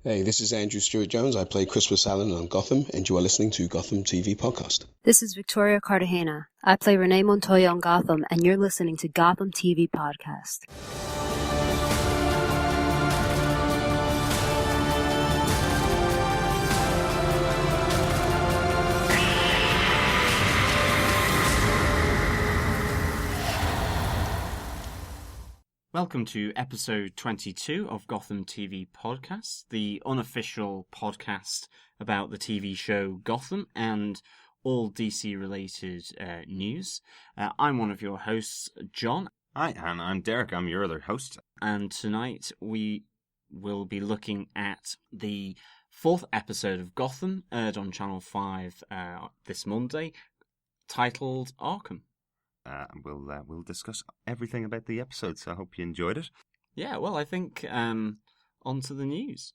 Hey, this is Andrew Stewart Jones. I play Christopher Allen on Gotham, and you are listening to Gotham TV Podcast. This is Victoria Cartagena. I play Renee Montoya on Gotham, and you're listening to Gotham TV Podcast. Welcome to episode 22 of Gotham TV Podcast, the unofficial podcast about the TV show Gotham and all DC-related news. I'm one of your hosts, John. Hi, and I'm Derek. I'm your other host. And tonight we will be looking at the fourth episode of Gotham, aired on Channel 5 this Monday, titled Arkham. We'll discuss everything about the episode, so I hope you enjoyed it. Yeah, well, I think on to the news.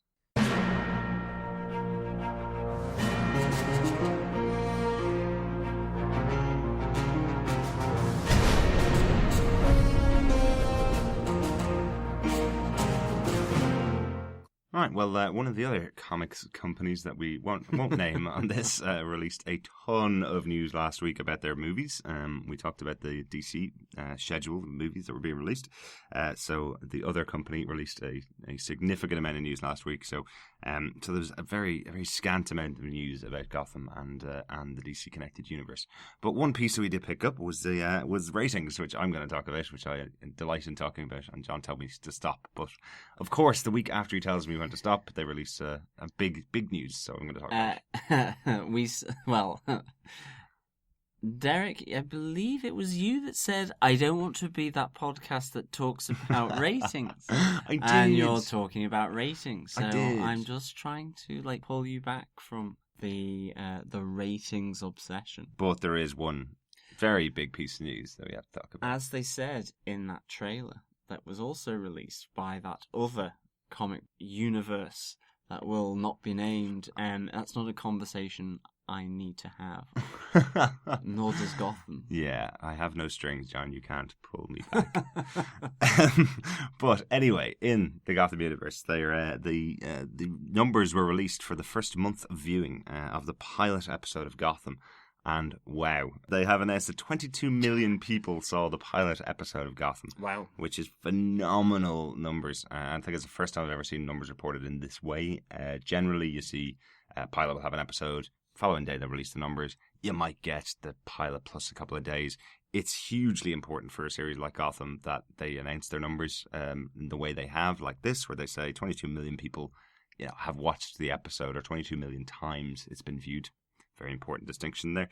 Right, well, one of the other comics companies that we won't name on this released a ton of news last week about their movies. We talked about the DC schedule of movies that were being released. So the other company released a significant amount of news last week. So there was a very scant amount of news about Gotham and the DC connected universe. But one piece that we did pick up was was ratings, which I'm going to talk about, which I delight in talking about. And John told me to stop, but of course, the week after he tells me when to stop, they release a big news, so I'm going to talk about it. Derek, I believe it was you that said, I don't want to be that podcast that talks about ratings. I did. And you're talking about ratings, so I did. I'm just trying to pull you back from the ratings obsession. But there is one very big piece of news that we have to talk about. As they said in that trailer that was also released by that other comic universe that will not be named, and that's not a conversation I need to have. Nor does Gotham. Yeah, I have no strings, John. You can't pull me back. But anyway, in the Gotham universe, the numbers were released for the first month of viewing of the pilot episode of Gotham. And wow, they have announced that 22 million people saw the pilot episode of Gotham. Wow. Which is phenomenal numbers. I think it's the first time I've ever seen numbers reported in this way. Generally, you see a pilot will have an episode. Following day, they'll release the numbers. You might get the pilot plus a couple of days. It's hugely important for a series like Gotham that they announce their numbers in the way they have, like this, where they say 22 million people have watched the episode, or 22 million times it's been viewed. Very important distinction there,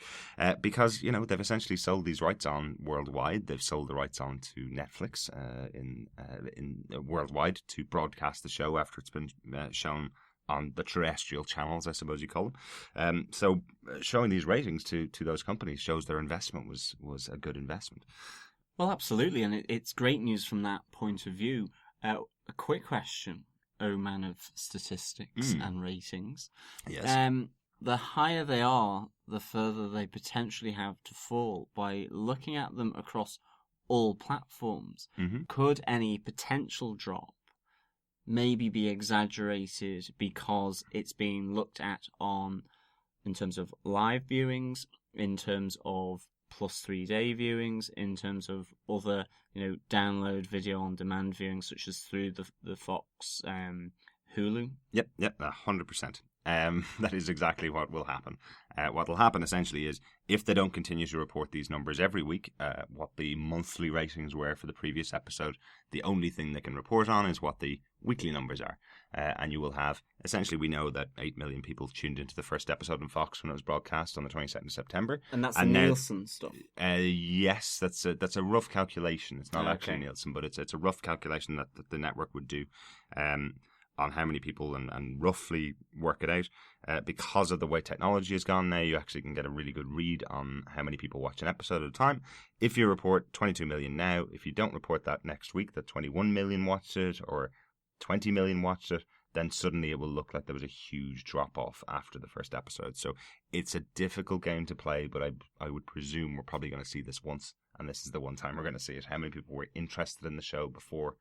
because they've essentially sold these rights on worldwide. They've sold the rights on to Netflix in worldwide to broadcast the show after it's been shown on the terrestrial channels, I suppose you call them. So showing these ratings to those companies shows their investment was a good investment. Well, absolutely, and it's great news from that point of view. A quick question, oh man of statistics and ratings. Yes. The higher they are, the further they potentially have to fall. By looking at them across all platforms, could any potential drop maybe be exaggerated because it's being looked at in terms of live viewings, in terms of plus 3-day viewings, in terms of other download video on demand viewings, such as through the Fox Hulu? Yep, 100%. That is exactly what will happen. What will happen essentially is, if they don't continue to report these numbers every week, what the monthly ratings were for the previous episode, the only thing they can report on is what the weekly numbers are. And you will have, essentially, we know that 8 million people tuned into the first episode on Fox when it was broadcast on the 22nd of September. And that's the Nielsen stuff? Yes, that's a rough calculation. It's not actually Nielsen, but it's a rough calculation that the network would do. On how many people and roughly work it out. Because of the way technology has gone now, you actually can get a really good read on how many people watch an episode at a time. If you report 22 million now, if you don't report that next week, that 21 million watched it or 20 million watched it, then suddenly it will look like there was a huge drop-off after the first episode. So it's a difficult game to play, but I would presume we're probably going to see this once, and this is the one time we're going to see it. How many people were interested in the show before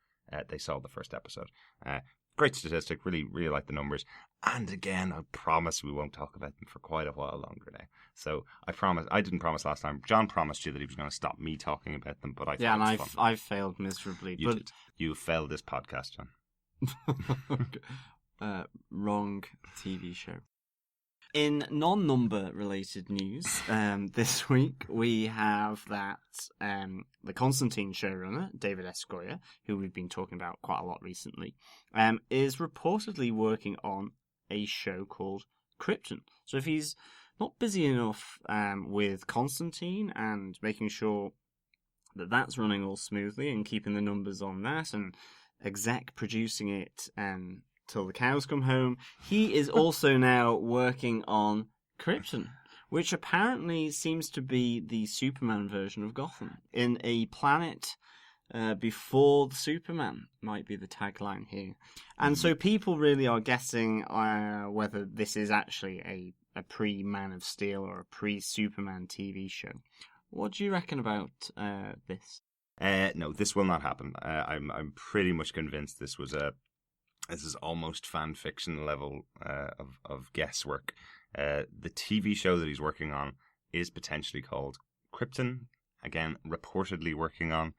they saw the first episode? Great statistic. Really, really like the numbers. And again, I promise we won't talk about them for quite a while longer now. So I didn't promise last time. John promised you that he was going to stop me talking about them, but I've failed miserably. You failed this podcast, John. Wrong TV show. In non-number related news, this week we have that the Constantine showrunner, David S. Goyer, who we've been talking about quite a lot recently, is reportedly working on a show called Krypton. So if he's not busy enough with Constantine and making sure that that's running all smoothly and keeping the numbers on that and exec producing it till the cows come home, he is also now working on Krypton, which apparently seems to be the Superman version of Gotham. In a planet before the Superman might be the tagline here. And so people really are guessing whether this is actually a pre-Man of Steel or a pre-Superman TV show. What do you reckon about this? No, this will not happen. I'm pretty much convinced this is almost fan fiction level of guesswork. The TV show that he's working on is potentially called Krypton. Again, reportedly working on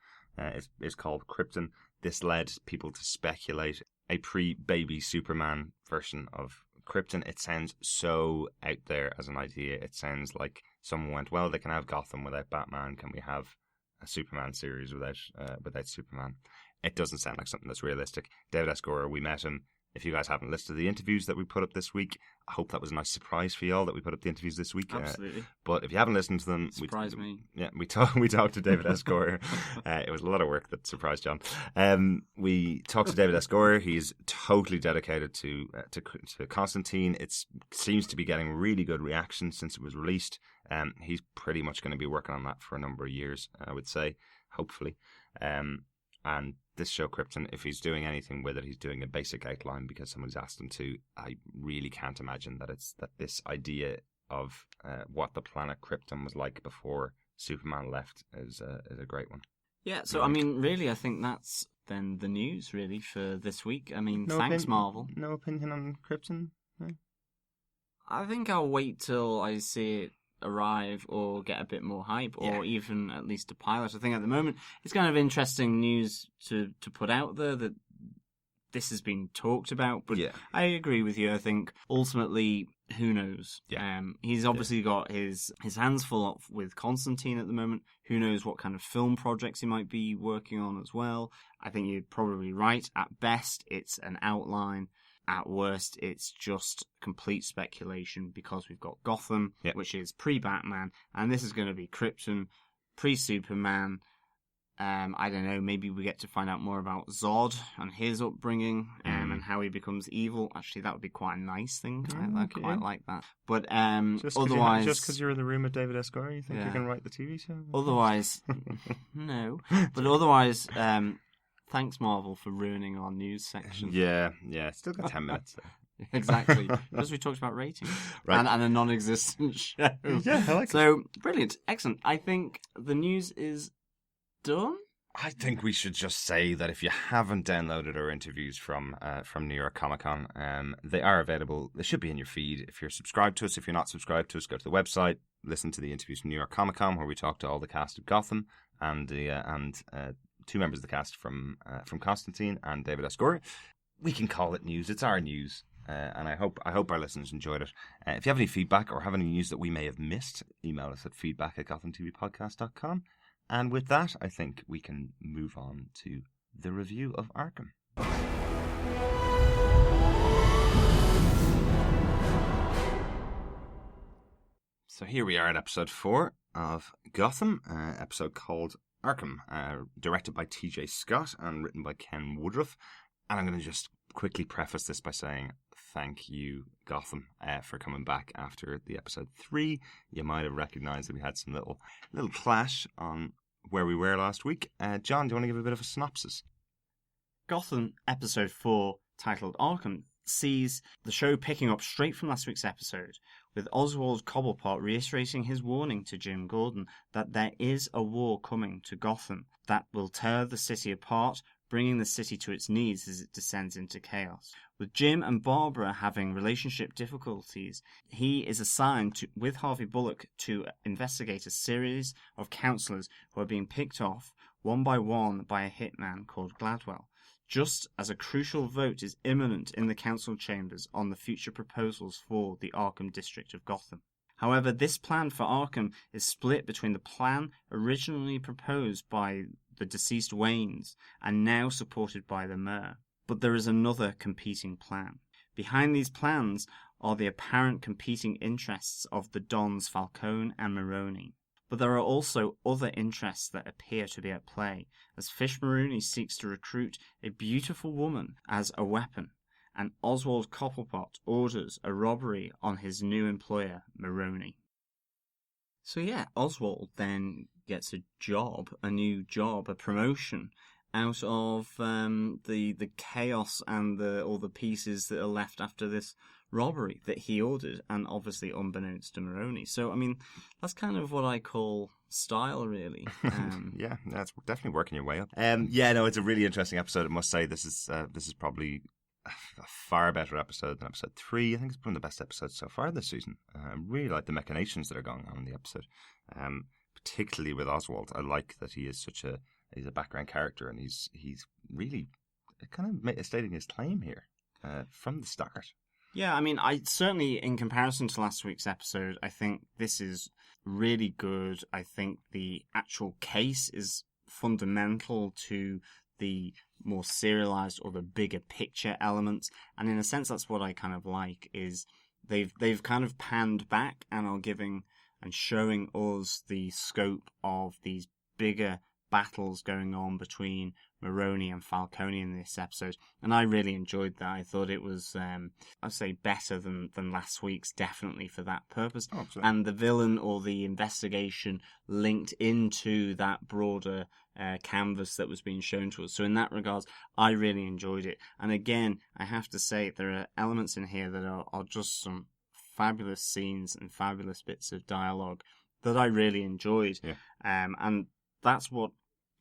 is called Krypton. This led people to speculate a pre-baby Superman version of Krypton. It sounds so out there as an idea. It sounds like someone went, well, they can have Gotham without Batman. Can we have a Superman series without Superman? It doesn't sound like something that's realistic. David S. Goyer, we met him. If you guys haven't listened to the interviews that we put up this week, I hope that was a nice surprise for you all that we put up the interviews this week. Absolutely. But if you haven't listened to them, surprise me. Yeah, we talked to David S. Goyer. It was a lot of work that surprised John. We talked to David S. Goyer. He's totally dedicated to Constantine. It seems to be getting really good reaction since it was released. He's pretty much going to be working on that for a number of years, I would say, hopefully. And this show, Krypton, if he's doing anything with it, he's doing a basic outline because somebody's asked him to. I really can't imagine that this idea of what the planet Krypton was like before Superman left is a great one. Yeah, so I mean, really, I think that's then the news really for this week. I mean, thanks, Marvel. No opinion on Krypton? No? I think I'll wait till I see it arrive or get a bit more hype or even at least a pilot. I think at the moment it's kind of interesting news to put out there that this has been talked about, but I agree with you. I think ultimately, who knows? He's obviously got his hands full up with Constantine at the moment. Who knows what kind of film projects he might be working on as well. I think you're probably right. At best, it's an outline. At worst, it's just complete speculation because we've got Gotham, which is pre-Batman, and this is going to be Krypton, pre-Superman. I don't know, maybe we get to find out more about Zod and his upbringing and how he becomes evil. Actually, that would be quite a nice thing. I quite like that. But otherwise... Just because you're in the room with David S. Goyer, you think you can write the TV show? Otherwise, no. But otherwise... thanks, Marvel, for ruining our news section. Yeah, still got 10 minutes there. Exactly, because we talked about ratings and a non-existent show. Yeah, I like it. So, brilliant, excellent. I think the news is done. I think we should just say that if you haven't downloaded our interviews from New York Comic Con, they are available. They should be in your feed. If you're subscribed to us, if you're not subscribed to us, go to the website, listen to the interviews from New York Comic Con, where we talk to all the cast of Gotham and two members of the cast from Constantine and David S. Goyer. We can call it news. It's our news, and I hope our listeners enjoyed it. If you have any feedback or have any news that we may have missed, email us at feedback@gothamtvpodcast.com. And with that, I think we can move on to the review of Arkham. So here we are at episode 4 of Gotham, episode called Arkham, directed by T.J. Scott and written by Ken Woodruff. And I'm going to just quickly preface this by saying thank you, Gotham, for coming back after the episode 3. You might have recognised that we had some little clash on where we were last week. John, do you want to give a bit of a synopsis? Gotham episode 4, titled Arkham, sees the show picking up straight from last week's episode, with Oswald Cobblepot reiterating his warning to Jim Gordon that there is a war coming to Gotham that will tear the city apart, bringing the city to its knees as it descends into chaos. With Jim and Barbara having relationship difficulties, he is assigned with Harvey Bullock to investigate a series of counsellors who are being picked off one by a hitman called Gladwell, just as a crucial vote is imminent in the council chambers on the future proposals for the Arkham district of Gotham. However, this plan for Arkham is split between the plan originally proposed by the deceased Waynes and now supported by the mayor. But there is another competing plan. Behind these plans are the apparent competing interests of the Dons Falcone and Mooney. But there are also other interests that appear to be at play, as Fish Mooney seeks to recruit a beautiful woman as a weapon, and Oswald Cobblepot orders a robbery on his new employer, Mooney. So yeah, Oswald then gets a new job, a promotion, out of the chaos and all the pieces that are left after this robbery that he ordered, and obviously unbeknownst to Mooney. So, I mean, that's kind of what I call style, really. Yeah, that's definitely working your way up. It's a really interesting episode, I must say. This is probably a far better episode than episode 3. I think it's one of the best episodes so far this season. I really like the machinations that are going on in the episode, particularly with Oswald. I like that he is he's a background character, and he's really kind of stating his claim here from the start. Yeah, I mean, I certainly, in comparison to last week's episode, I think this is really good. I think the actual case is fundamental to the more serialized or the bigger picture elements, and in a sense, that's what I kind of like. Is they've kind of panned back and are giving and showing us the scope of these bigger battles going on between Mooney and Falcone in this episode, and I really enjoyed that. I thought it was, I'd say, better than last week's, definitely for that purpose. Oh, absolutely. And the villain or the investigation linked into that broader canvas that was being shown to us. So in that regards, I really enjoyed it. And again, I have to say, there are elements in here that are just some fabulous scenes and fabulous bits of dialogue that I really enjoyed. Yeah. And that's what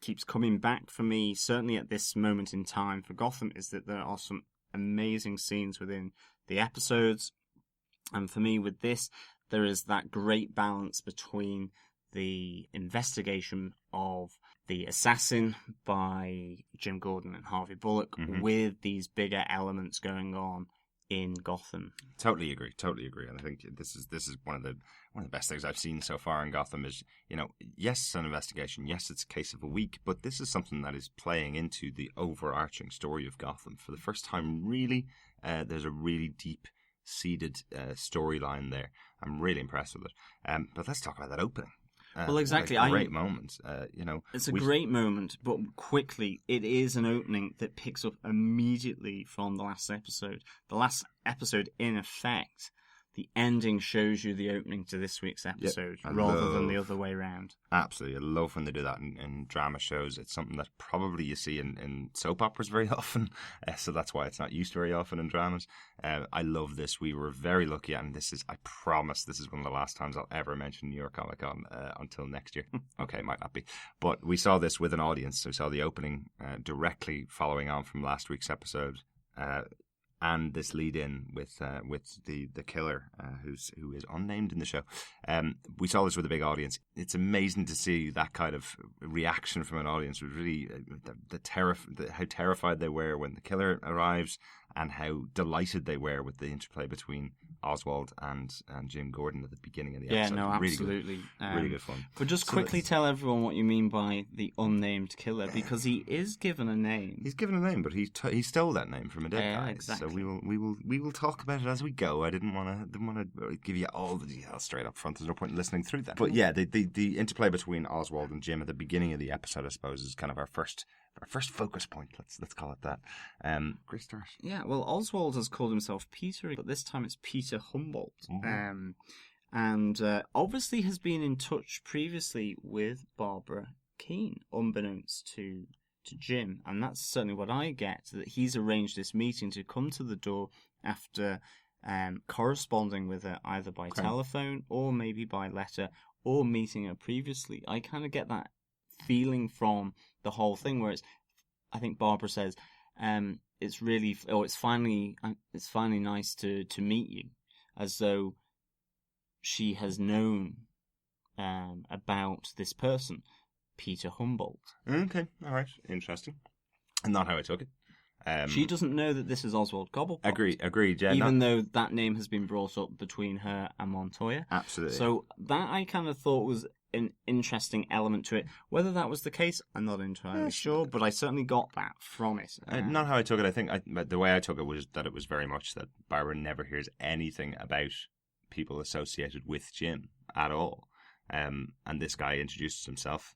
keeps coming back for me, certainly at this moment in time for Gotham, is that there are some amazing scenes within the episodes. And for me, with this, there is that great balance between the investigation of the assassin by Jim Gordon and Harvey Bullock with these bigger elements going on in Gotham. Totally agree. And I think this is one of the best things I've seen so far in Gotham is, yes, it's an investigation, yes, it's a case of a week, but this is something that is playing into the overarching story of Gotham. For the first time, really, there's a really deep-seated storyline there. I'm really impressed with it. But let's talk about that opening. Well, exactly. What a great moment. It's a great moment, but quickly, it is an opening that picks up immediately from the last episode. The last episode, in effect, the ending shows you the opening to this week's episode, rather than the other way around. Absolutely. I love when they do that in drama shows. It's something that probably you see in soap operas very often, so that's why it's not used very often in dramas. I love this. We were very lucky, and I promise this is one of the last times I'll ever mention New York Comic Con until next year. Okay, it might not be. But we saw this with an audience. We saw the opening directly following on from last week's episode. And this lead-in with the killer, who is unnamed in the show. We saw this with a big audience. It's amazing to see that kind of reaction from an audience. It was really how terrified they were when the killer arrives, and how delighted they were with the interplay between Oswald and Jim Gordon at the beginning of the episode. Yeah, no, absolutely. Really good fun. But just quickly tell everyone what you mean by the unnamed killer, because he is given a name. He's given a name, but he stole that name from a dead guy. Exactly. So we will talk about it as we go. I didn't want to give you all the details straight up front. There's no point in listening through that. But yeah, the interplay between Oswald and Jim at the beginning of the episode, I suppose, is kind of our first focus point. Let's call it that. Great start. Yeah, well, Oswald has called himself Peter, but this time it's Peter Humboldt. Mm-hmm. And obviously has been in touch previously with Barbara Keene, unbeknownst to Jim. And that's certainly what I get, that he's arranged this meeting to come to the door after corresponding with her either by telephone or maybe by letter, or meeting her previously. I kind of get that feeling from the whole thing, where it's I think Barbara says, it's finally nice to meet you, as though she has known about this person, Peter Humboldt. Okay, all right, interesting. Not how I took it. She doesn't know that this is Oswald Cobblepot. Agreed, yeah. Even though that name has been brought up between her and Montoya. Absolutely. So that I kind of thought was an interesting element to it. Whether that was the case, I'm not entirely sure, but I certainly got that from it. Not how I took it. I think the way I took it was that it was very much that Barbara never hears anything about people associated with Jim at all. And this guy introduces himself.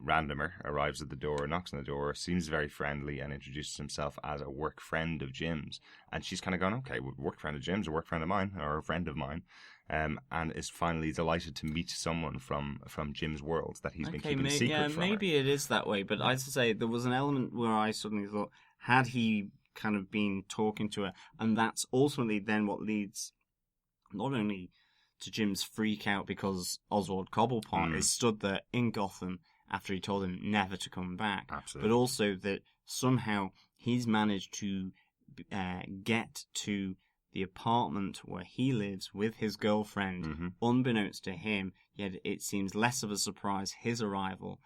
Randomer arrives at the door, knocks on the door, seems very friendly, and introduces himself as a work friend of Jim's. And she's kind of going, okay, well, work friend of Jim's, a work friend of mine, or a friend of mine, and is finally delighted to meet someone from Jim's world that he's been keeping secret from maybe her. It is that way, but I'd say there was an element where I suddenly thought, had he kind of been talking to her, and that's ultimately then what leads not only to Jim's freak out because Oswald Cobblepot is stood there in Gotham after he told him never to come back. Absolutely. But also that somehow he's managed to get to the apartment where he lives with his girlfriend, unbeknownst to him, yet it seems less of a surprise, his arrival,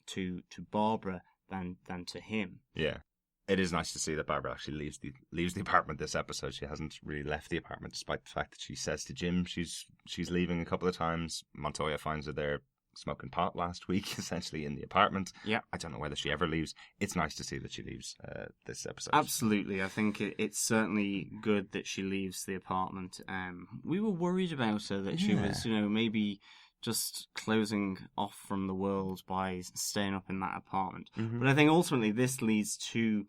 to Barbara than to him. Yeah. It is nice to see that Barbara actually leaves the apartment this episode. She hasn't really left the apartment, despite the fact that she says to Jim she's leaving a couple of times. Montoya finds her there smoking pot last week, essentially, in the apartment. Yeah. I don't know whether she ever leaves. It's nice to see that she leaves this episode. Absolutely. I think it's certainly good that she leaves the apartment. We were worried about her, that she was, maybe just closing off from the world by staying up in that apartment. But I think ultimately this leads to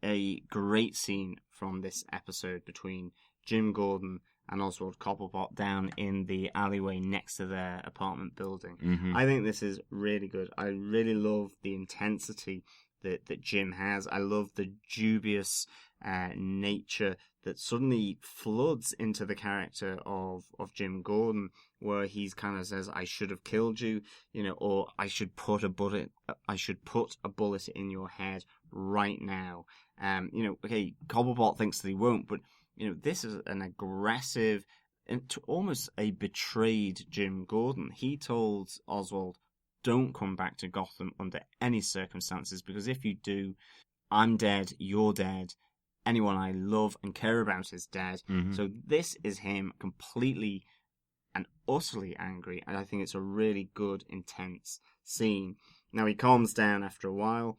a great scene from this episode between Jim Gordon and Oswald Cobblepot down in the alleyway next to their apartment building. I think this is really good. I really love the intensity that Jim has. I love the dubious nature that suddenly floods into the character of Jim Gordon, where he's kind of says, I should have killed you, or I should put a bullet in your head right now. Okay, Cobblepot thinks that he won't, but this is an aggressive and almost a betrayed Jim Gordon. He told Oswald, don't come back to Gotham under any circumstances, because if you do, I'm dead, you're dead, anyone I love and care about is dead. So this is him completely and utterly angry, and I think it's a really good, intense scene. Now, he calms down after a while,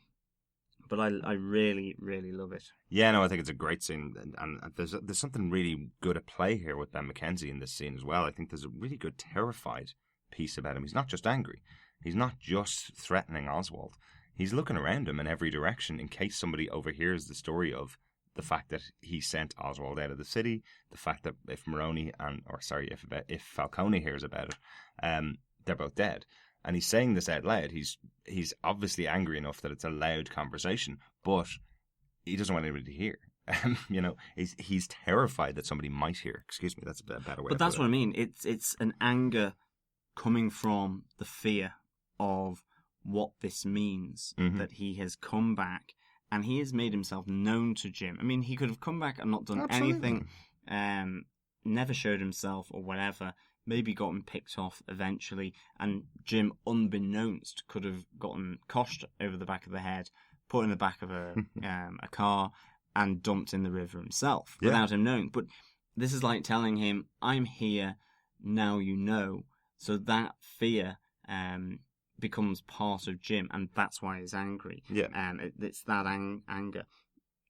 but I really, really love it. Yeah, no, I think it's a great scene, and there's something really good at play here with Ben McKenzie in this scene as well. I think there's a really good terrified piece about him. He's not just angry. He's not just threatening Oswald. He's looking around him in every direction in case somebody overhears the story of the fact that he sent Oswald out of the city, the fact that if Falcone hears about it, they're both dead. And he's saying this out loud. He's obviously angry enough that it's a loud conversation, but he doesn't want anybody to hear. He's terrified that somebody might hear. Excuse me, that's a better way. But that's what I mean. It's an anger coming from the fear of what this means, that he has come back and he has made himself known to Jim. I mean, he could have come back and not done anything, never showed himself or whatever. Maybe gotten picked off eventually, and Jim, unbeknownst, could have gotten coshed over the back of the head, put in the back of a car, and dumped in the river himself without him knowing. But this is like telling him, "I'm here, now you know." So that fear becomes part of Jim, and that's why he's angry. Yeah, it's that anger.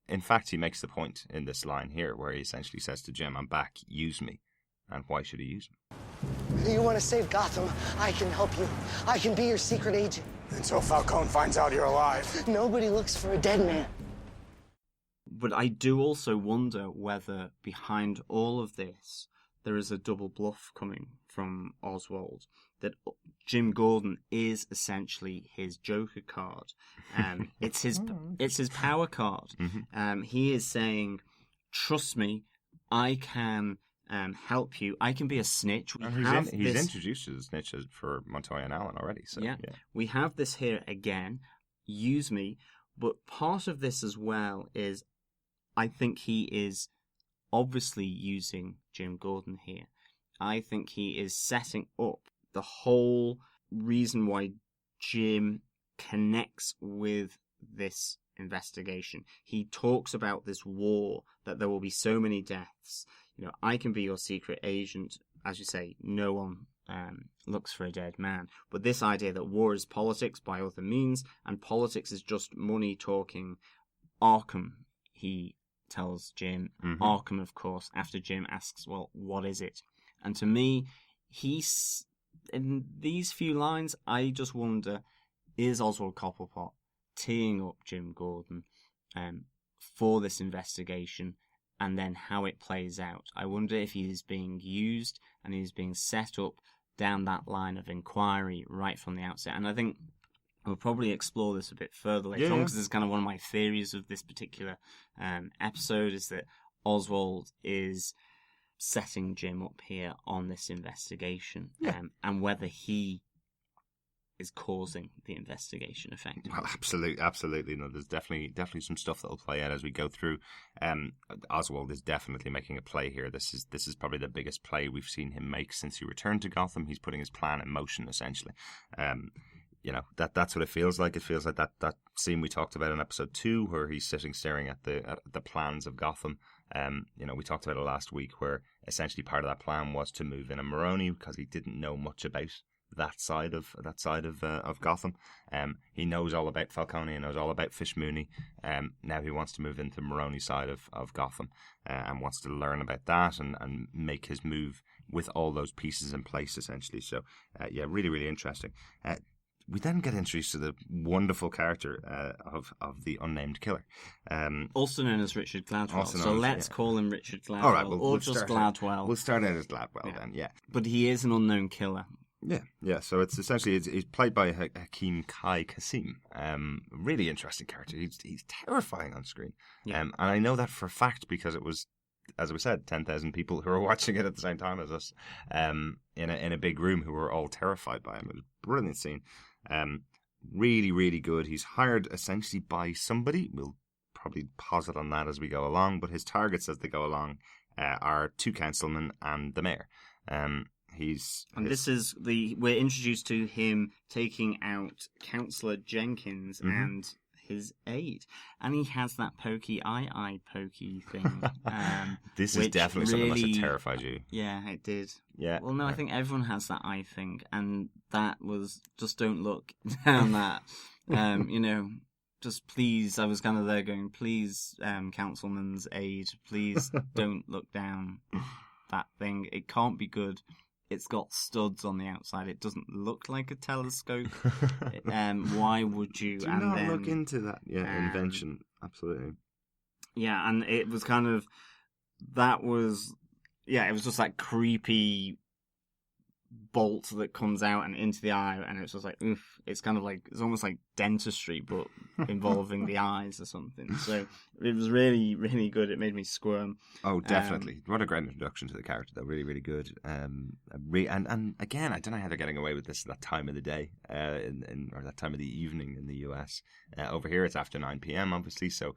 In fact, he makes the point in this line here where he essentially says to Jim, "I'm back. Use me." And why should he use me? You want to save Gotham? I can help you. I can be your secret agent. Until Falcone finds out you're alive. Nobody looks for a dead man. But I do also wonder whether behind all of this, there is a double bluff coming from Oswald. That Jim Gordon is essentially his Joker card. It's his power card. He is saying, trust me, I can help you. I can be a snitch. He's introduced as a snitch for Montoya and Allen already. So yeah, we have this here again. Use me. But part of this as well is, I think he is obviously using Jim Gordon here. I think he is setting up the whole reason why Jim connects with this investigation. He talks about this war, that there will be so many deaths. I can be your secret agent. As you say, no one looks for a dead man. But this idea that war is politics by other means, and politics is just money talking. Arkham, he tells Jim. Mm-hmm. Arkham, of course, after Jim asks, well, what is it? And to me, in these few lines, I just wonder, is Oswald Cobblepot teeing up Jim Gordon for this investigation, and then how it plays out? I wonder if he is being used and he is being set up down that line of inquiry right from the outset. And I think we'll probably explore this a bit further later on, because this is kind of one of my theories of this particular episode, is that Oswald is setting Jim up here on this investigation, and whether he is causing the investigation effectively. Well, absolutely. No, there's definitely some stuff that will play out as we go through. Oswald is definitely making a play here. This is probably the biggest play we've seen him make since he returned to Gotham. He's putting his plan in motion, essentially. That's what it feels like. It feels like that scene we talked about in episode 2, where he's sitting staring at the plans of Gotham. We talked about it last week, where essentially part of that plan was to move in a Mooney, because he didn't know much about that side of Gotham. He knows all about Falcone, he knows all about Fish Mooney. Now he wants to move into the Mooney side of Gotham, and wants to learn about that and make his move with all those pieces in place, essentially. So, really, really interesting. We then get introduced to the wonderful character of the unnamed killer. Also known as Richard Gladwell. So let's call him Richard Gladwell. All right, we'll just Gladwell. We'll start out as Gladwell then, yeah. But he is an unknown killer. Yeah. So it's essentially he's played by Hakeem Kai Kasim. Really interesting character. He's terrifying on screen. Yeah. And I know that for a fact because it was, as we said, 10,000 people who were watching it at the same time as us, in a big room, who were all terrified by him. It was a brilliant scene. Really, really good. He's hired essentially by somebody. We'll probably pause it on that as we go along. But his targets as they go along are 2 councilmen and the mayor. We're introduced to him taking out Councillor Jenkins and his aide, and he has that pokey thing. This is definitely something that should terrify you. Yeah, it did. Yeah. Well, no, I think everyone has that eye thing, and that was just don't look down that. Just please. I was kind of there going, please, Councilman's aide, please don't look down that thing. It can't be good. It's got studs on the outside. It doesn't look like a telescope. Why would you? Do not look into that. Yeah, invention. Absolutely. Yeah, and it was kind of... That was... Yeah, it was just that creepy bolt that comes out and into the eye, and it's just like, oof. It's kind of like... It's almost like dentistry, but involving the eyes or something. So it was really, really good. It made me squirm. Oh, definitely. What a great introduction to the character, though. Really, really good. And again, I don't know how they're getting away with this at that time of the day, or that time of the evening in the US. Over here, it's after 9 p.m., obviously, so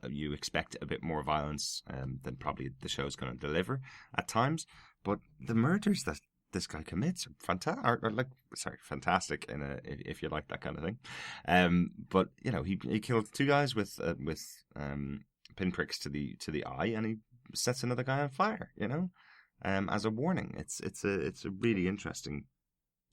you expect a bit more violence than probably the show's going to deliver at times. But the murders that this guy commits fantastic if you like that kind of thing. But he killed 2 guys with pinpricks to the eye, and he sets another guy on fire. As a warning. It's a really interesting.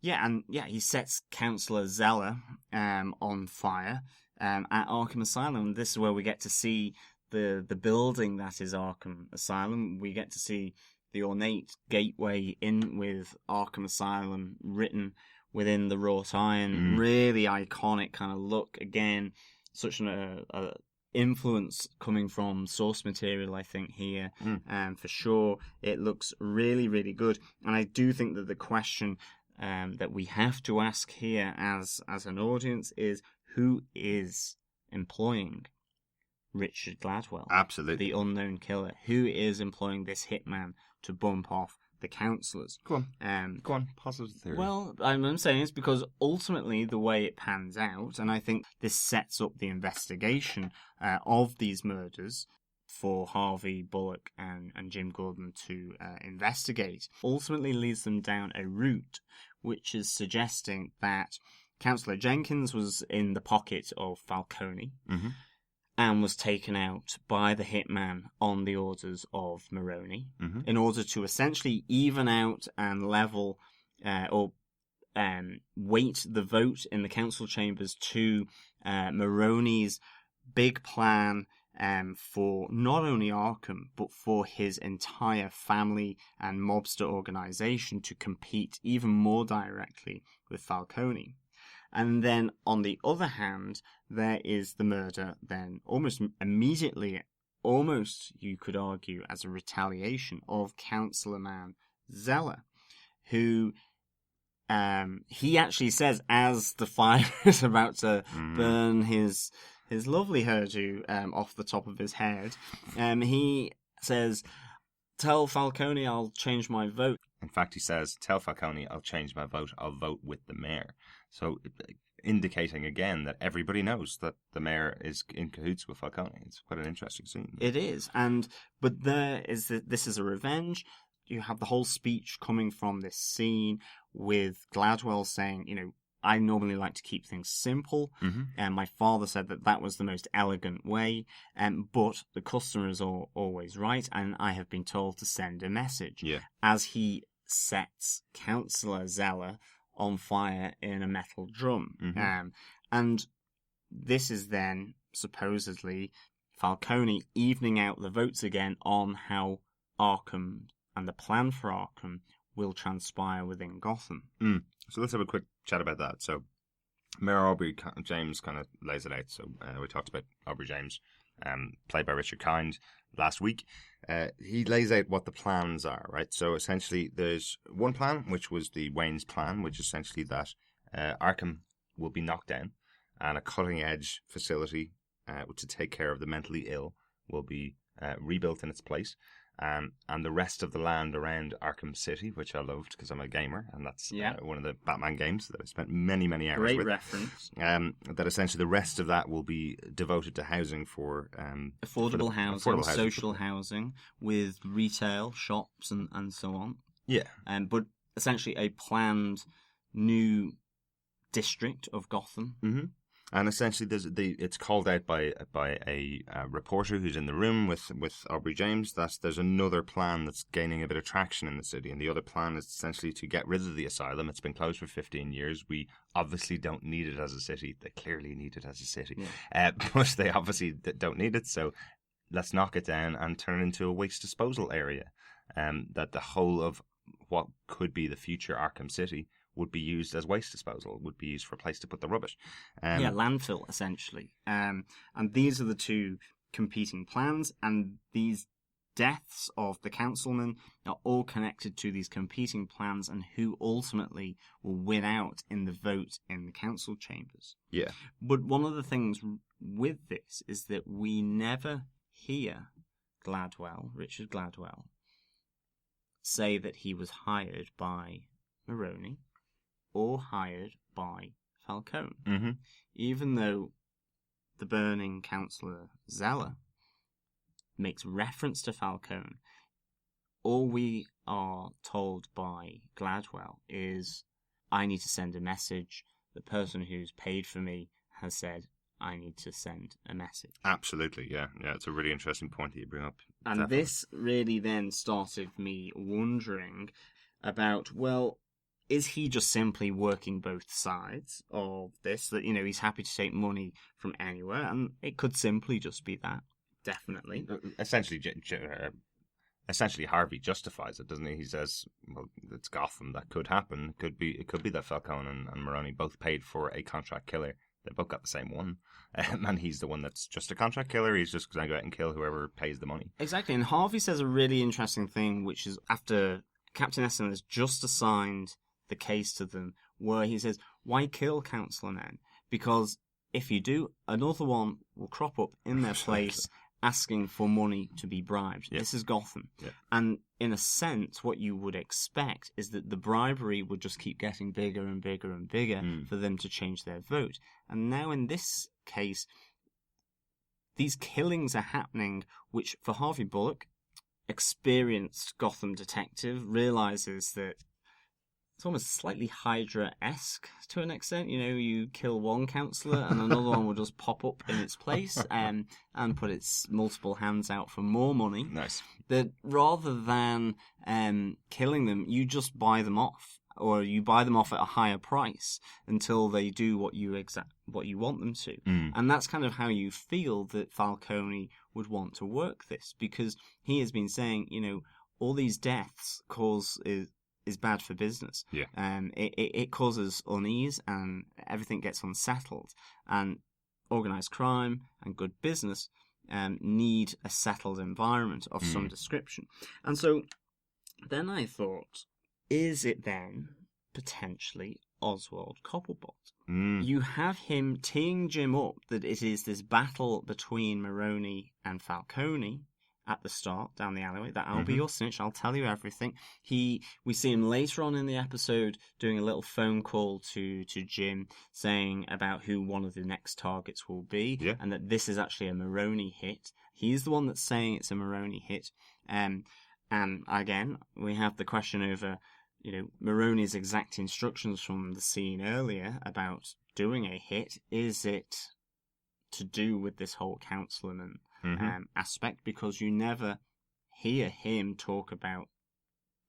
Yeah, and he sets Councillor Zeller on fire at Arkham Asylum. This is where we get to see the building that is Arkham Asylum. We get to see the ornate gateway in with Arkham Asylum written within the wrought iron. Really iconic kind of look. Again, such an influence coming from source material, I think, here. For sure, it looks really, really good. And I do think that the question that we have to ask here as an audience is, who is employing Richard Gladwell? Absolutely. The unknown killer. Who is employing this hitman to bump off the councillors. Go on, positive theory. Well, I'm saying it's because ultimately the way it pans out, and I think this sets up the investigation of these murders for Harvey Bullock and Jim Gordon to investigate, ultimately leads them down a route which is suggesting that Councillor Jenkins was in the pocket of Falcone and was taken out by the hitman on the orders of Mooney in order to essentially even out and level or weight the vote in the council chambers to Mooney's big plan for not only Arkham, but for his entire family and mobster organization to compete even more directly with Falcone. And then, on the other hand, there is the murder then almost immediately, almost you could argue as a retaliation of Councillor Man Zeller, who he actually says as the fire is about to burn his lovely hairdo off the top of his head, he says, "Tell Falcone I'll change my vote." In fact, he says, "Tell Falcone I'll change my vote. I'll vote with the mayor." So, indicating again that everybody knows that the mayor is in cahoots with Falcone. It's quite an interesting scene. It is, but there is this is a revenge. You have the whole speech coming from this scene with Gladwell saying, I normally like to keep things simple, and my father said that was the most elegant way, but the customer is always right, and I have been told to send a message. Yeah. As he sets Councillor Zeller on fire in a metal drum. And this is then supposedly Falcone evening out the votes again on how Arkham and the plan for Arkham will transpire within Gotham. So let's have a quick chat about that. So Mayor Aubrey James kind of lays it out. So we talked about Aubrey James, played by Richard Kind last week. He lays out what the plans are, right? So essentially there's one plan, which was the Wayne's plan, which is essentially that Arkham will be knocked down and a cutting-edge facility to take care of the mentally ill will be rebuilt in its place. And the rest of the land around Arkham City, which I loved because I'm a gamer, and that's one of the Batman games that I've spent many, many hours with. Great reference. That essentially the rest of that will be devoted to housing for... affordable housing, social housing, with retail, shops, and so on. Yeah. But essentially a planned new district of Gotham. Mm-hmm. And essentially, it's called out by a reporter who's in the room with Aubrey James that there's another plan that's gaining a bit of traction in the city. And the other plan is essentially to get rid of the asylum. It's been closed for 15 years. We obviously don't need it as a city. They clearly need it as a city. Yeah. But they obviously don't need it. So let's knock it down and turn it into a waste disposal area. That the whole of what could be the future Arkham City would be used as waste disposal, would be used for a place to put the rubbish. Landfill, essentially. And these are the two competing plans, and these deaths of the councilmen are all connected to these competing plans and who ultimately will win out in the vote in the council chambers. Yeah. But one of the things with this is that we never hear Richard Gladwell, say that he was hired by Mooney or hired by Falcone. Mm-hmm. Even though the burning Councillor Zeller makes reference to Falcone, all we are told by Gladwell is, I need to send a message. The person who's paid for me has said, I need to send a message. Absolutely, yeah. Yeah, it's a really interesting point that you bring up. And definitely. This really then started me wondering about, well, is he just simply working both sides of this? That, he's happy to take money from anywhere, and it could simply just be that. Definitely. Essentially, Harvey justifies it, doesn't he? He says, well, it's Gotham, that could happen. It could be that Falcone and Mooney both paid for a contract killer. They both got the same one. And he's the one that's just a contract killer. He's just going to go out and kill whoever pays the money. Exactly. And Harvey says a really interesting thing, which is after Captain Essen has just assigned the case to them, where he says, why kill councillor men? Because if you do, another one will crop up in their place asking for money to be bribed. Yeah. This is Gotham. Yeah. And in a sense, what you would expect is that the bribery would just keep getting bigger and bigger and bigger for them to change their vote. And now in this case, these killings are happening, which for Harvey Bullock, experienced Gotham detective, realizes that it's almost slightly Hydra-esque to an extent. You know, you kill one councillor and another one will just pop up in its place and put its multiple hands out for more money. Nice. That rather than killing them, you just buy them off, or you buy them off at a higher price until they do what you want them to. And that's kind of how you feel that Falcone would want to work this, because he has been saying, you know, all these deaths is bad for business. Yeah. It causes unease and everything gets unsettled. And organised crime and good business need a settled environment of some description. And so then I thought, is it then potentially Oswald Cobblepot? You have him teeing Jim up that it is this battle between Mooney and Falcone at the start, down the alleyway, that I'll be your snitch, I'll tell you everything. We see him later on in the episode doing a little phone call to Jim, saying about who one of the next targets will be, and that this is actually a Mooney hit. He's the one that's saying it's a Mooney hit. And again, we have the question over, you know, Mooney's exact instructions from the scene earlier about doing a hit. Is it to do with this whole councilman aspect, because you never hear him talk about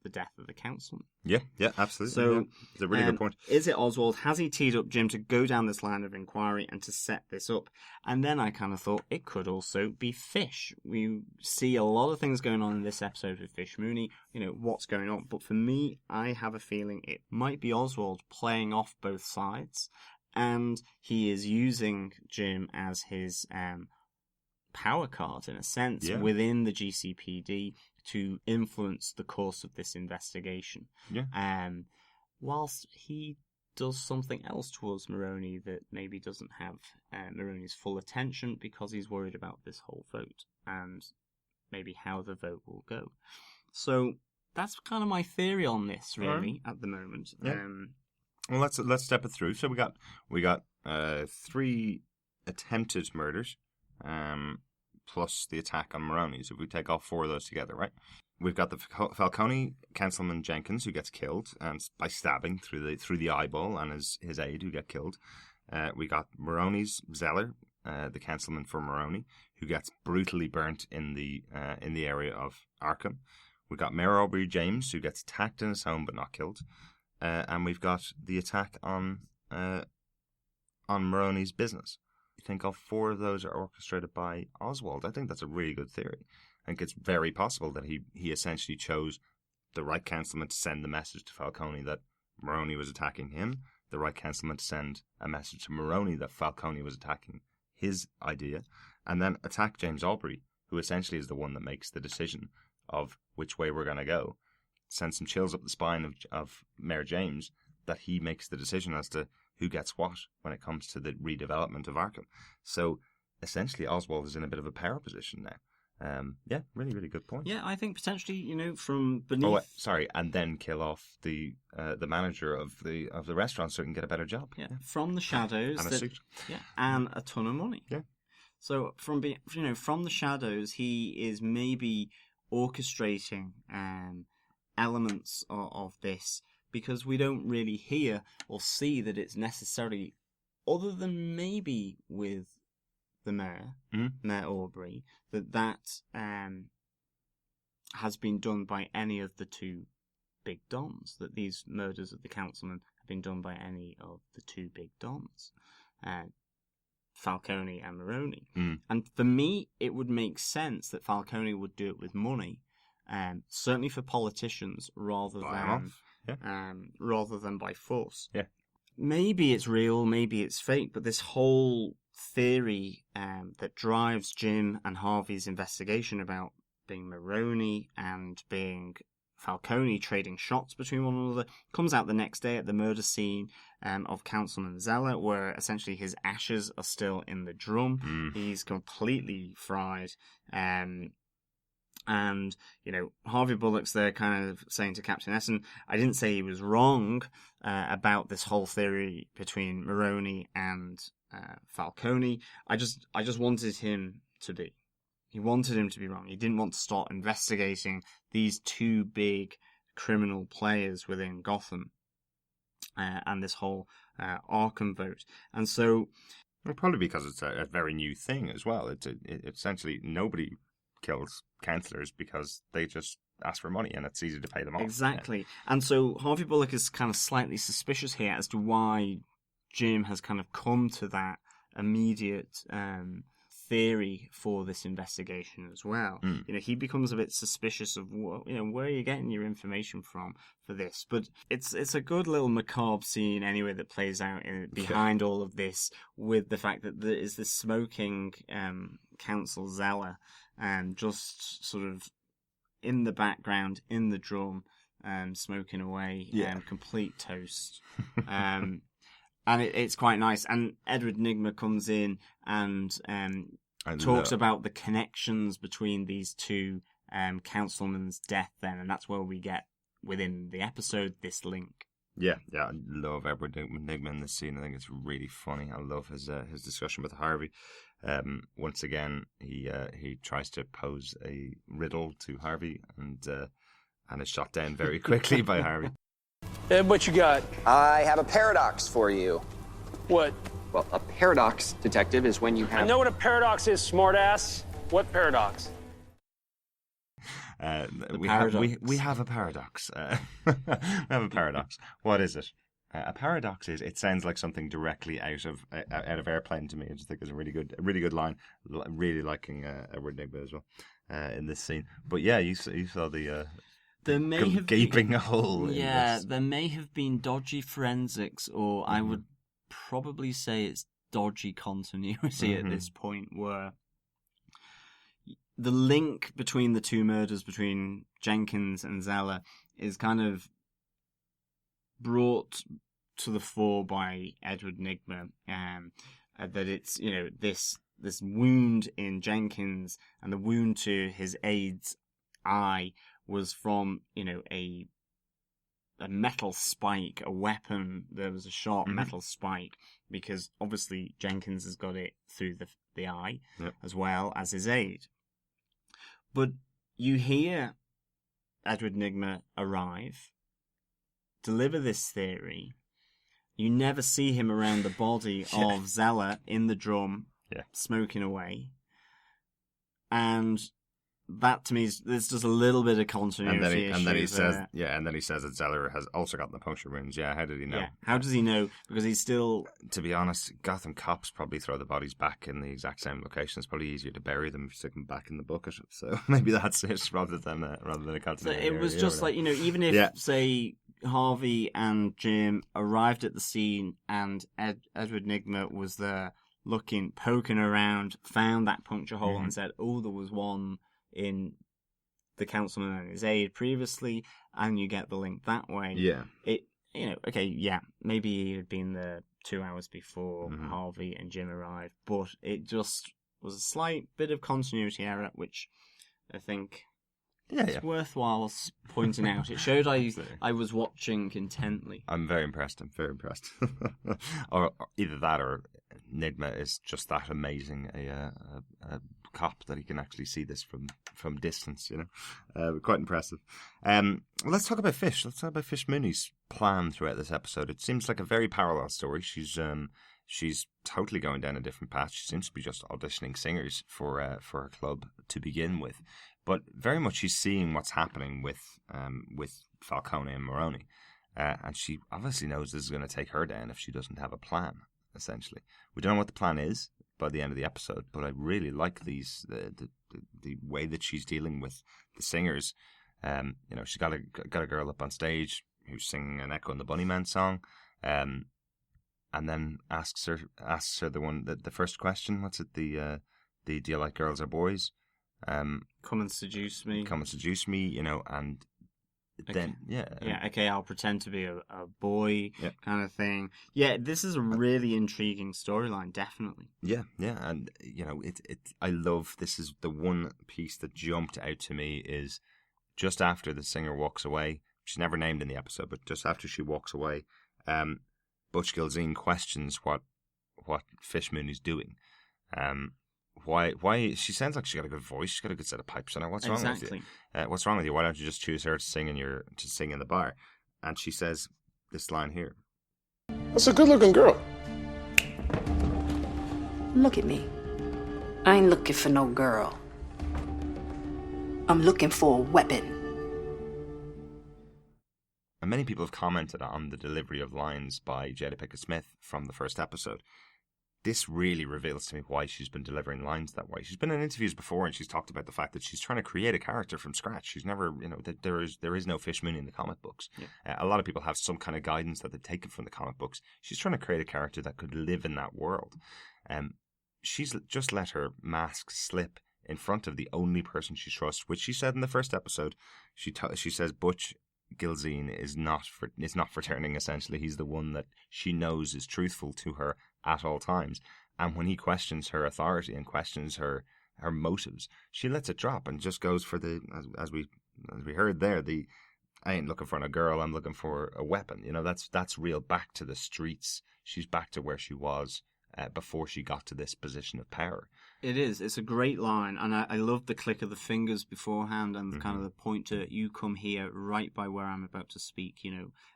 the death of the councilman. Yeah, absolutely. So it's a really good point. Is it Oswald? Has he teed up Jim to go down this line of inquiry and to set this up? And then I kind of thought it could also be Fish. We see a lot of things going on in this episode with Fish Mooney, you know, what's going on. But for me, I have a feeling it might be Oswald playing off both sides, and he is using Jim as his power card, in a sense, within the GCPD to influence the course of this investigation. Whilst he does something else towards Mooney that maybe doesn't have Mooney's full attention, because he's worried about this whole vote and maybe how the vote will go. So that's kind of my theory on this, really, at the moment. Well, let's step it through. So we got 3 attempted murders, plus the attack on Mooney. So if we take all 4 of those together, right? We've got the Falcone Councilman Jenkins, who gets killed and by stabbing through the eyeball, and his aide, who get killed. We got Mooney's Zeller, the councilman for Mooney, who gets brutally burnt in the area of Arkham. We got Mayor Aubrey James, who gets attacked in his home but not killed. And we've got the attack on Mooney's business. You think all 4 of those are orchestrated by Oswald? I think that's a really good theory. I think it's very possible that he essentially chose the right councilman to send the message to Falcone that Mooney was attacking him, the right councilman to send a message to Mooney that Falcone was attacking his idea, and then attack James Aubrey, who essentially is the one that makes the decision of which way we're going to go. Send some chills up the spine of Mayor James, that he makes the decision as to who gets what when it comes to the redevelopment of Arkham. So essentially Oswald is in a bit of a power position now. Really, really good point. Yeah, I think potentially, you know, from beneath. And then kill off the manager of the restaurant so he can get a better job. Yeah, from the shadows. And a suit. Yeah, and a ton of money. Yeah. So from the shadows, he is maybe orchestrating elements of this, because we don't really hear or see that it's necessary, other than maybe with the mayor, Mayor Aubrey, that has been done by any of the 2 big dons, that these murders of the councilman have been done by any of the 2 big dons, Falcone and Mooney. And for me, it would make sense that Falcone would do it with money, certainly for politicians, rather than by force. Yeah. Maybe it's real, maybe it's fake, but this whole theory that drives Jim and Harvey's investigation about being Mooney and being Falcone trading shots between one another. Comes out the next day at the murder scene of Councilman Zeller, where essentially his ashes are still in the drum. He's completely fried. And, Harvey Bullock's there kind of saying to Captain Essen, I didn't say he was wrong about this whole theory between Mooney and Falcone. I just wanted him to be. He wanted him to be wrong. He didn't want to start investigating these two big criminal players within Gotham and this whole Arkham vote. And so... Well, probably because it's a very new thing as well. It's essentially nobody kills councillors because they just ask for money and it's easy to pay them off. Exactly. Yeah. And so Harvey Bullock is kind of slightly suspicious here as to why Jim has kind of come to that immediate... theory for this investigation as well. He becomes a bit suspicious of where are you getting your information from for this, but it's a good little macabre scene anyway that plays out behind all of this, with the fact that there is this smoking Council Zeller and just sort of in the background in the drum smoking away, complete toast. And it's quite nice. And Edward Nygma comes in and talks about the connections between these two councilmen's death then. And that's where we get, within the episode, this link. Yeah, I love Edward Nygma in this scene. I think it's really funny. I love his discussion with Harvey. Once again, he tries to pose a riddle to Harvey and is shot down very quickly by Harvey. Ed, what you got? I have a paradox for you. What? Well, a paradox, detective, is when you have... I know what a paradox is, smartass. What paradox? We have a paradox. We have a paradox. What is it? A paradox is, it sounds like something directly out of Airplane to me. I just think it's a really good line. Really liking Edward Nygma as well in this scene. But yeah, you saw the... There may have gaping been, hole. Yeah, there may have been dodgy forensics, or I would probably say it's dodgy continuity at this point, where the link between the two murders between Jenkins and Zeller is kind of brought to the fore by Edward Nygma, that it's this wound in Jenkins and the wound to his aide's eye was from a metal spike, a weapon. There was a sharp metal spike, because obviously Jenkins has got it through the eye, as well as his aide. But you hear Edward Nygma arrive, deliver this theory. You never see him around the body of Zeller in the drum, smoking away. And that, to me, there's just a little bit of continuity. And then he says that Zeller has also got the puncture wounds. Yeah, how did he know? Yeah, how does he know? Because he's still... To be honest, Gotham cops probably throw the bodies back in the exact same location. It's probably easier to bury them if you stick them back in the bucket. So maybe that's it, rather than a continuity. So it was just like, even if, say, Harvey and Jim arrived at the scene and Edward Nygma was there looking, poking around, found that puncture hole and said, oh, there was one in the councilman and his aide previously, and you get the link that way. Yeah. Maybe he had been there 2 hours before Harvey and Jim arrived, but it just was a slight bit of continuity error, which I think it's worthwhile pointing out. It showed I was watching intently. I'm very impressed. or either that, or Nygma is just that amazing a cop that he can actually see this from distance. Quite impressive. Let's talk about Fish. Let's talk about Fish Mooney's plan throughout this episode. It seems like a very parallel story. She's totally going down a different path. She seems to be just auditioning singers for her club to begin with, but very much she's seeing what's happening with Falcone and Mooney, and she obviously knows this is going to take her down if she doesn't have a plan. Essentially, we don't know what the plan is by the end of the episode, but I really like the way that she's dealing with the singers. She's got a girl up on stage who's singing an Echo and the Bunnyman song, and then asks her the first question. What's it? The do you like girls or boys? Come and seduce me. Come and seduce me. And then okay, I'll pretend to be a boy, kind of thing. Yeah, this is a really intriguing storyline, definitely. Yeah, and I love, this is the one piece that jumped out to me is just after the singer walks away. She's never named in the episode, but just after she walks away, Butch Gilzean questions what Fish Mooney's doing. Why she sounds like she got a good voice, she's got a good set of pipes in her. What's wrong with you? What's wrong with you? Why don't you just choose her to sing in the bar? And she says this line here. That's a good-looking girl. Look at me. I ain't looking for no girl. I'm looking for a weapon. And many people have commented on the delivery of lines by Jada Pinkett Smith from the first episode. This really reveals to me why she's been delivering lines that way. She's been in interviews before and she's talked about the fact that she's trying to create a character from scratch. She's never, there is no Fish Mooney in the comic books. Yeah. A lot of people have some kind of guidance that they've taken from the comic books. She's trying to create a character that could live in that world. She's just let her mask slip in front of the only person she trusts, which she said in the first episode. She says Butch Gilzean is not for turning. Essentially, he's the one that she knows is truthful to her at all times. And when he questions her authority and questions her motives, she lets it drop and just goes for the, as we heard there, the I ain't looking for a girl, I'm looking for a weapon. That's real back to the streets. She's back to where she was before she got to this position of power. It is. It's a great line, and I love the click of the fingers beforehand and kind of the point to, you come here right by where I'm about to speak.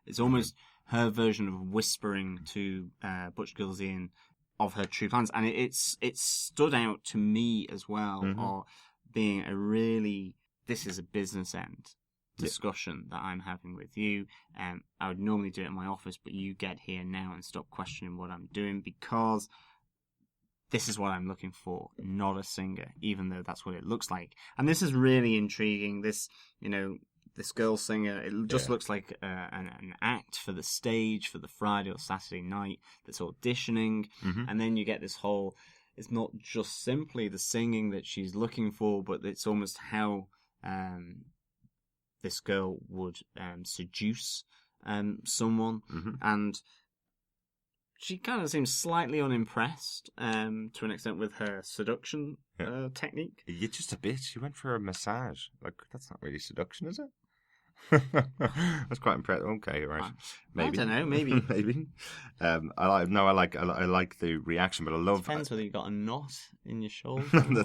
It's almost her version of whispering to Butch Gilzean of her true plans, and it's stood out to me as well, or being a really, this is a business end discussion that I'm having with you. I would normally do it in my office, but you get here now and stop questioning what I'm doing, because this is what I'm looking for, not a singer, even though that's what it looks like. And this is really intriguing. This, this girl singer, it just looks like an act for the stage for the Friday or Saturday night that's auditioning. And then you get this whole, it's not just simply the singing that she's looking for, but it's almost how this girl would seduce someone. And she kind of seems slightly unimpressed to an extent with her seduction technique. You're just a bitch. You went for a massage. Like, that's not really seduction, is it? That's quite impressive. Okay, right. Maybe. I don't know. Maybe. Maybe. I like the reaction, but I love. Depends whether you got a knot in your shoulder.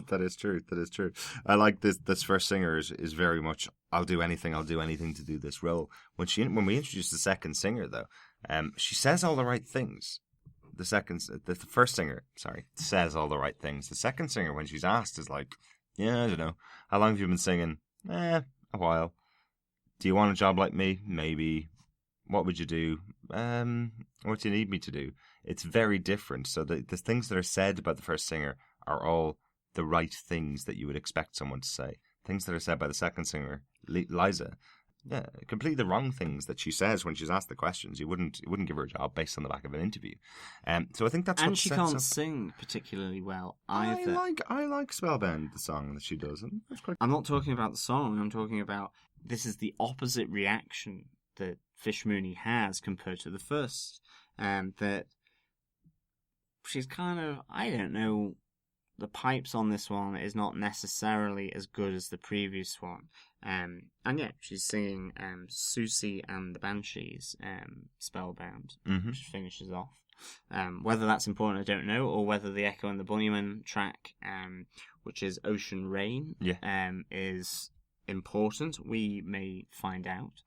That is true. That is true. I like this first singer is very much. I'll do anything to do this role. When we introduce the second singer, though, she says all the right things. The first singer, says all the right things. The second singer, when she's asked, is like, yeah, I don't know. How long have you been singing? A while. Do you want a job like me? Maybe. What would you do? What do you need me to do? It's very different. So the things that are said about the first singer are all the right things that you would expect someone to say. Things that are said by the second singer, Liza, completely the wrong things that she says when she's asked the questions. You wouldn't give her a job based on the back of an interview. So I think that's and what she can't sing particularly well either. I like Spellbound, the song that she does. And that's quite... I'm not talking about the song. I'm talking about, this is the opposite reaction that Fish Mooney has compared to the first. That she's kind of, I don't know, the pipes on this one is not necessarily as good as the previous one. And yeah, she's singing Susie and the Banshees, Spellbound, which finishes off. Whether that's important, I don't know, or whether the Echo and the Bunnymen track, which is Ocean Rain, is important. We may find out.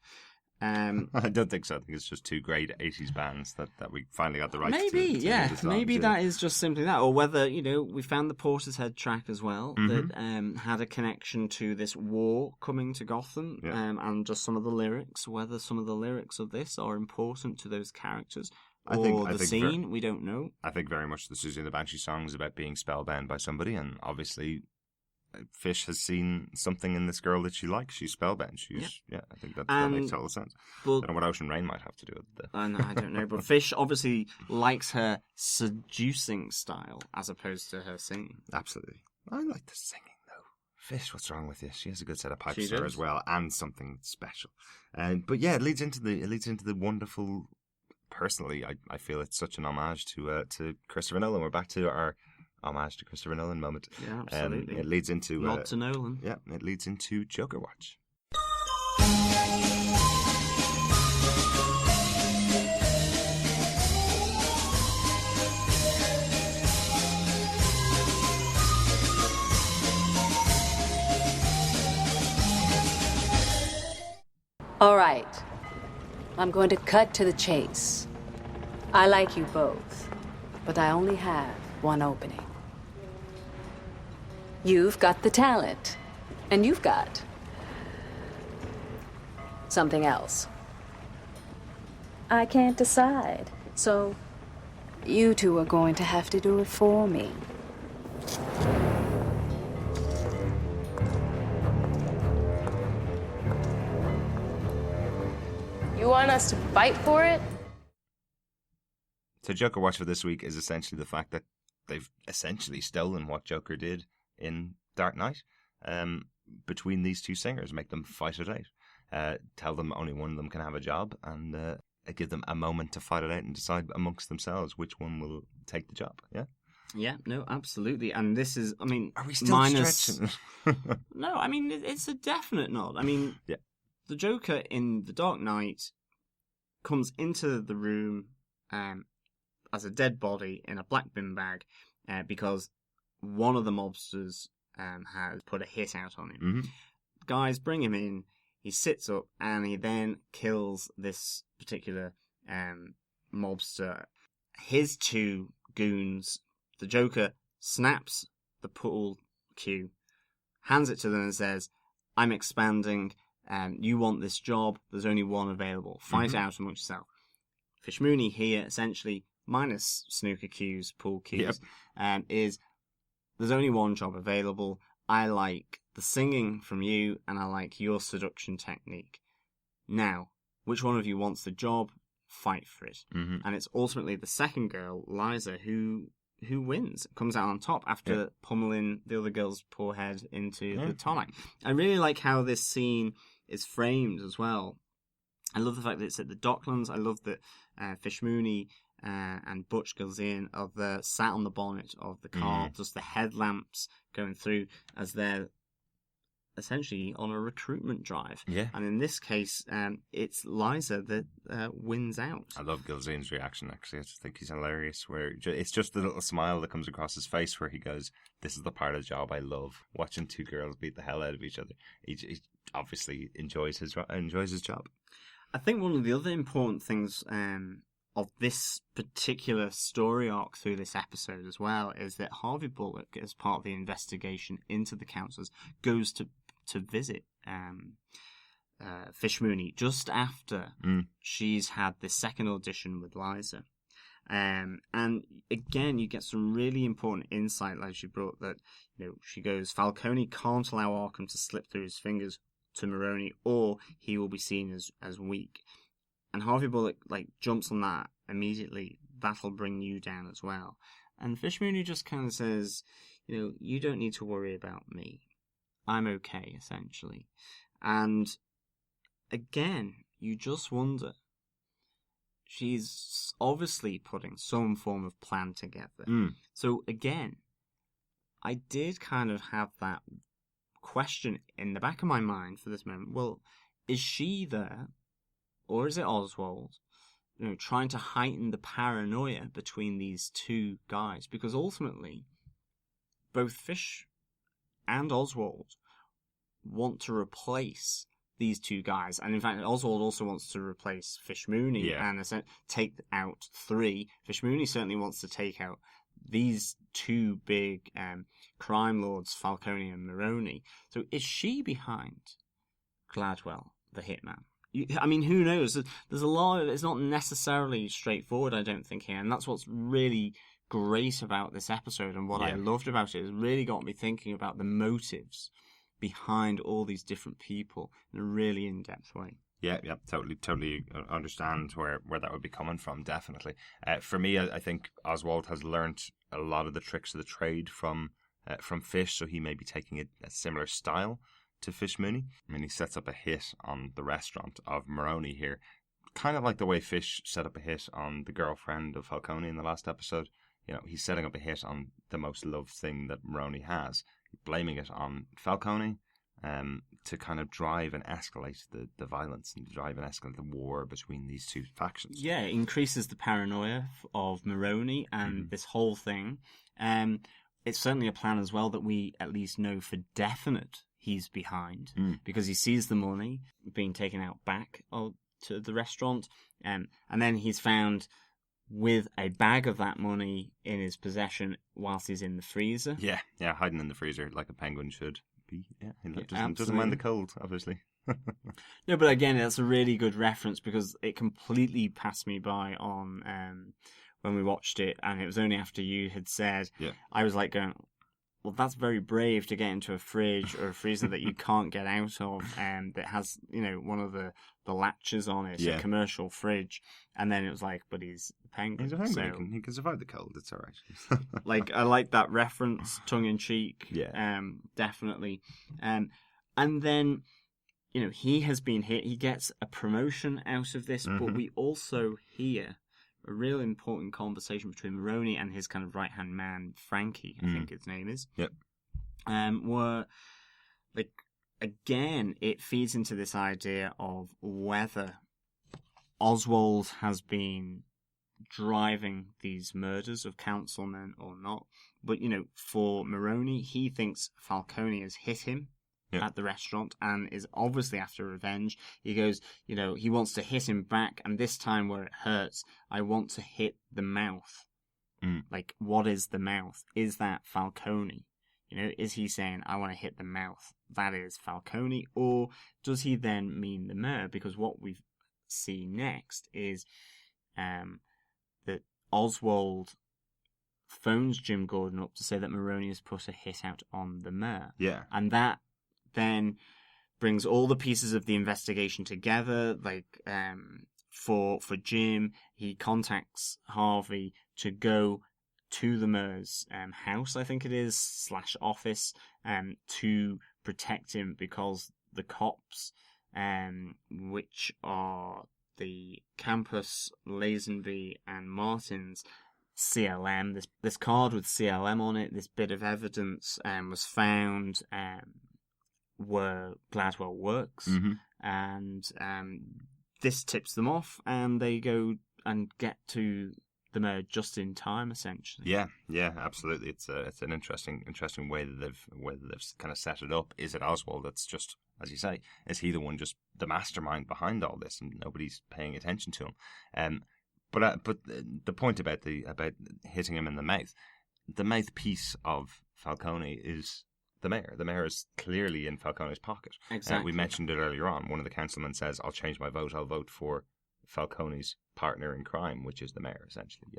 I don't think so. I think it's just two great 80s bands that we finally got the right maybe, to maybe that is just simply that. Or whether, we found the Portishead track as well that had a connection to this war coming to Gotham, and just some of the lyrics, whether some of the lyrics of this are important to those characters. I think the scene, we don't know. I think very much the Susie and the Banshee song is about being spellbound by somebody, and obviously Fish has seen something in this girl that she likes. She's spellbound. I think that makes total sense. But, I don't know what Ocean Rain might have to do with it. I don't know, but Fish obviously likes her seducing style as opposed to her singing. Absolutely. I like the singing, though. Fish, what's wrong with you? She has a good set of pipes She there does. as well, and something special. But yeah, it leads into the wonderful. Personally, I feel it's such an homage to Christopher Nolan. We're back to our homage to Christopher Nolan moment. Yeah, absolutely. It leads into Nod to Nolan. Yeah, it leads into Joker Watch. All right. I'm going to cut to the chase. I like you both, but I only have one opening. You've got the talent, and you've got something else. I can't decide, so you two are going to have to do it for me. You want us to fight for it? So Joker Watch for this week is essentially the fact that they've essentially stolen what Joker did in Dark Knight between these two singers, make them fight it out. Tell them only one of them can have a job, and give them a moment to fight it out and decide amongst themselves which one will take the job. Yeah? Yeah, no, absolutely. And this is, I mean, are we still stretching? No, I mean, it's a definite nod. I mean, yeah. The Joker in The Dark Knight comes into the room as a dead body in a black bin bag because one of the mobsters has put a hit out on him. Mm-hmm. Guys bring him in, he sits up, and he then kills this particular mobster. His two goons, the Joker snaps the pool cue, hands it to them and says, I'm expanding. You want this job, there's only one available. Fight out amongst yourself. Fish Mooney here, essentially, minus snooker cues, pool cues, is there's only one job available. I like the singing from you, and I like your seduction technique. Now, which one of you wants the job? Fight for it. Mm-hmm. And it's ultimately the second girl, Liza, who wins, comes out on top after pummeling the other girl's poor head into the tarmac. I really like how this scene is framed as well. I love the fact that it's at the Docklands. I love that Fish Mooney and Butch goes in sat on the bonnet of the car, just the headlamps going through as they're essentially on a recruitment drive. Yeah. And in this case, it's Liza that wins out. I love Gilzane's reaction, actually. I just think he's hilarious. Where it's just the little smile that comes across his face where he goes, this is the part of the job I love, watching two girls beat the hell out of each other. He obviously enjoys his job. I think one of the other important things of this particular story arc through this episode as well is that Harvey Bullock, as part of the investigation into the councillors, goes to visit Fish Mooney just after she's had this second audition with Liza. And again, you get some really important insight, like she brought that, she goes, Falcone can't allow Arkham to slip through his fingers to Maroni, or he will be seen as weak. And Harvey Bullock jumps on that immediately. That'll bring you down as well. And Fish Mooney just kind of says, you don't need to worry about me. I'm okay, essentially. And again, you just wonder. She's obviously putting some form of plan together. So again, I did kind of have that question in the back of my mind for this moment. Well, is she there, or is it Oswald, trying to heighten the paranoia between these two guys? Because ultimately, both Fish and Oswald want to replace these two guys, and in fact, Oswald also wants to replace Fish Mooney and take out 3. Fish Mooney certainly wants to take out these two big crime lords, Falcone and Maroni. So is she behind Gladwell, the hitman? I mean, who knows? There's a lot of it's not necessarily straightforward, I don't think, here, and that's what's really great about this episode, and what I loved about it is really got me thinking about the motives behind all these different people in a really in-depth way. Yeah, totally understand where that would be coming from, definitely. For me, I think Oswald has learnt a lot of the tricks of the trade from from Fish, so he may be taking a similar style to Fish Mooney. I mean, he sets up a hit on the restaurant of Maroni here, kind of like the way Fish set up a hit on the girlfriend of Falcone in the last episode. You know, he's setting up a hit on the most loved thing that Maroni has, blaming it on Falcone to kind of drive and escalate the violence and drive and escalate the war between these two factions. Yeah, it increases the paranoia of Maroni and this whole thing. It's certainly a plan as well that we at least know for definite he's behind, because he sees the money being taken out back to the restaurant, and then he's found with a bag of that money in his possession whilst he's in the freezer. Yeah, hiding in the freezer like a penguin should be. Yeah, he doesn't mind the cold, obviously. No, but again, that's a really good reference because it completely passed me by on when we watched it, and it was only after you had said, I was like going, well, that's very brave to get into a fridge or a freezer that you can't get out of, that has, one of the latches on it, a commercial fridge. And then it was like, but he's a penguin. He's a penguin. So, he can survive the cold. It's all right. I like that reference, tongue in cheek. Yeah. Definitely. And then, he has been hit. He gets a promotion out of this, but we also hear a real important conversation between Maroni and his kind of right-hand man, Frankie, I think his name is. Yep. Where, again, it feeds into this idea of whether Oswald has been driving these murders of councilmen or not. But, for Maroni, he thinks Falcone has hit him at the restaurant and is obviously after revenge. He goes, he wants to hit him back, and this time where it hurts, I want to hit the mouth. What is the mouth? Is that Falcone? Is he saying, I want to hit the mouth? That is Falcone. Or does he then mean the mayor? Because what we see next is that Oswald phones Jim Gordon up to say that Maroni has put a hit out on the mayor. Yeah. And that then brings all the pieces of the investigation together. For Jim, he contacts Harvey to go to the mayor's house, I think it is, / office, to protect him because the cops, which are the Campus, Lazenby, and Martin's CLM, this card with CLM on it, this bit of evidence was found where Gladwell works, and this tips them off, and they go and get to the mayor just in time, essentially. Yeah, absolutely. It's an interesting way that they've kind of set it up. Is it Oswald that's just, as you say, is he the one, just the mastermind behind all this, and nobody's paying attention to him? But the point about hitting him in the mouth piece of Falcone is the mayor. The mayor is clearly in Falcone's pocket. Exactly. We mentioned it earlier on. One of the councilmen says, "I'll change my vote. I'll vote for Falcone's partner in crime," which is the mayor, essentially.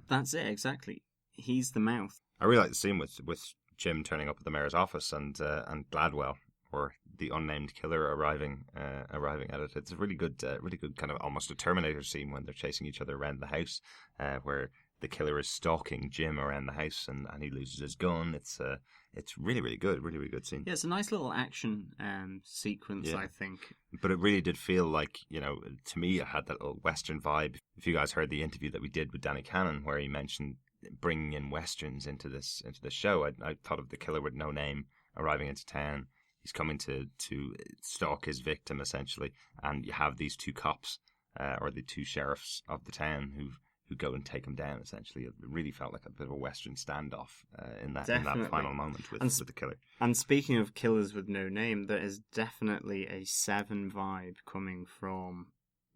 That's it. Exactly. He's the mouth. I really like the scene with Jim turning up at the mayor's office and Gladwell, or the unnamed killer, arriving at it. It's a really good kind of almost a Terminator scene when they're chasing each other around the house, where the killer is stalking Jim around the house and he loses his gun. It's really, really good. Really, really good scene. Yeah, it's a nice little action sequence, I think. But it really did feel like, to me, it had that little Western vibe. If you guys heard the interview that we did with Danny Cannon, where he mentioned bringing in Westerns into this show, I thought of the killer with no name arriving into town. He's coming to stalk his victim, essentially. And you have these two cops, or the two sheriffs of the town who go and take him down, essentially. It really felt like a bit of a Western standoff in that final moment with the killer. And speaking of killers with no name, there is definitely a Seven vibe coming from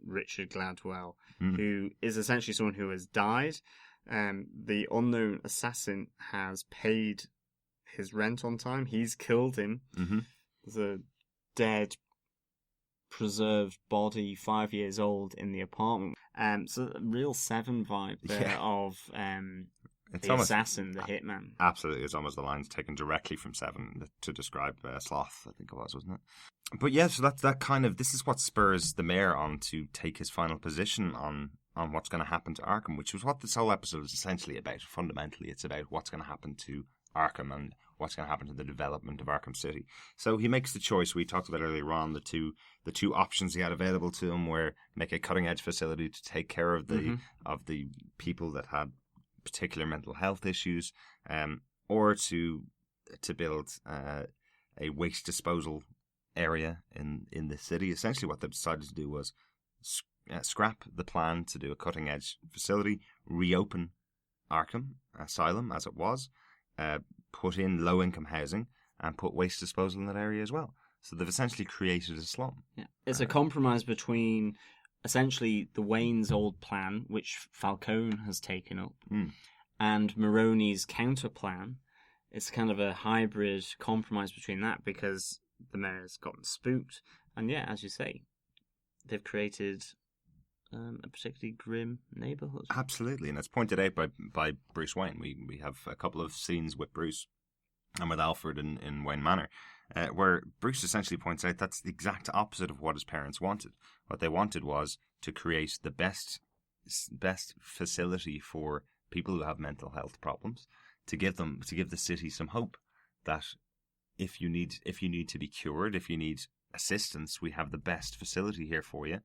Richard Gladwell, who is essentially someone who has died. The unknown assassin has paid his rent on time. He's killed him. There's a dead, preserved body, 5 years old, in the apartment. So a real Seven vibe there of the assassin, the hitman. Absolutely, it's almost the lines taken directly from Seven to describe Sloth, I think it was, wasn't it? But yeah, so this is what spurs the mayor on to take his final position on what's going to happen to Arkham, which is what this whole episode is essentially about. Fundamentally, it's about what's going to happen to Arkham and what's going to happen to the development of Arkham City. So he makes the choice. We talked about earlier on the two options he had available to him were make a cutting edge facility to take care of the people that had particular mental health issues, or to build a waste disposal area in the city. Essentially, what they decided to do was scrap the plan to do a cutting edge facility, reopen Arkham Asylum as it was, put in low income housing, and put waste disposal in that area as well. So they've essentially created a slum. Yeah. It's a compromise between essentially the Wayne's old plan, which Falcone has taken up, and Maroni's counter plan. It's kind of a hybrid compromise between that, because the mayor's gotten spooked, and yeah, as you say, they've created a particularly grim neighborhood. Absolutely, and it's pointed out by Bruce Wayne. We have a couple of scenes with Bruce and with Alfred in Wayne Manor, where Bruce essentially points out that's the exact opposite of what his parents wanted. What they wanted was to create the best facility for people who have mental health problems, to give the city some hope that if you need to be cured, if you need assistance, we have the best facility here for you.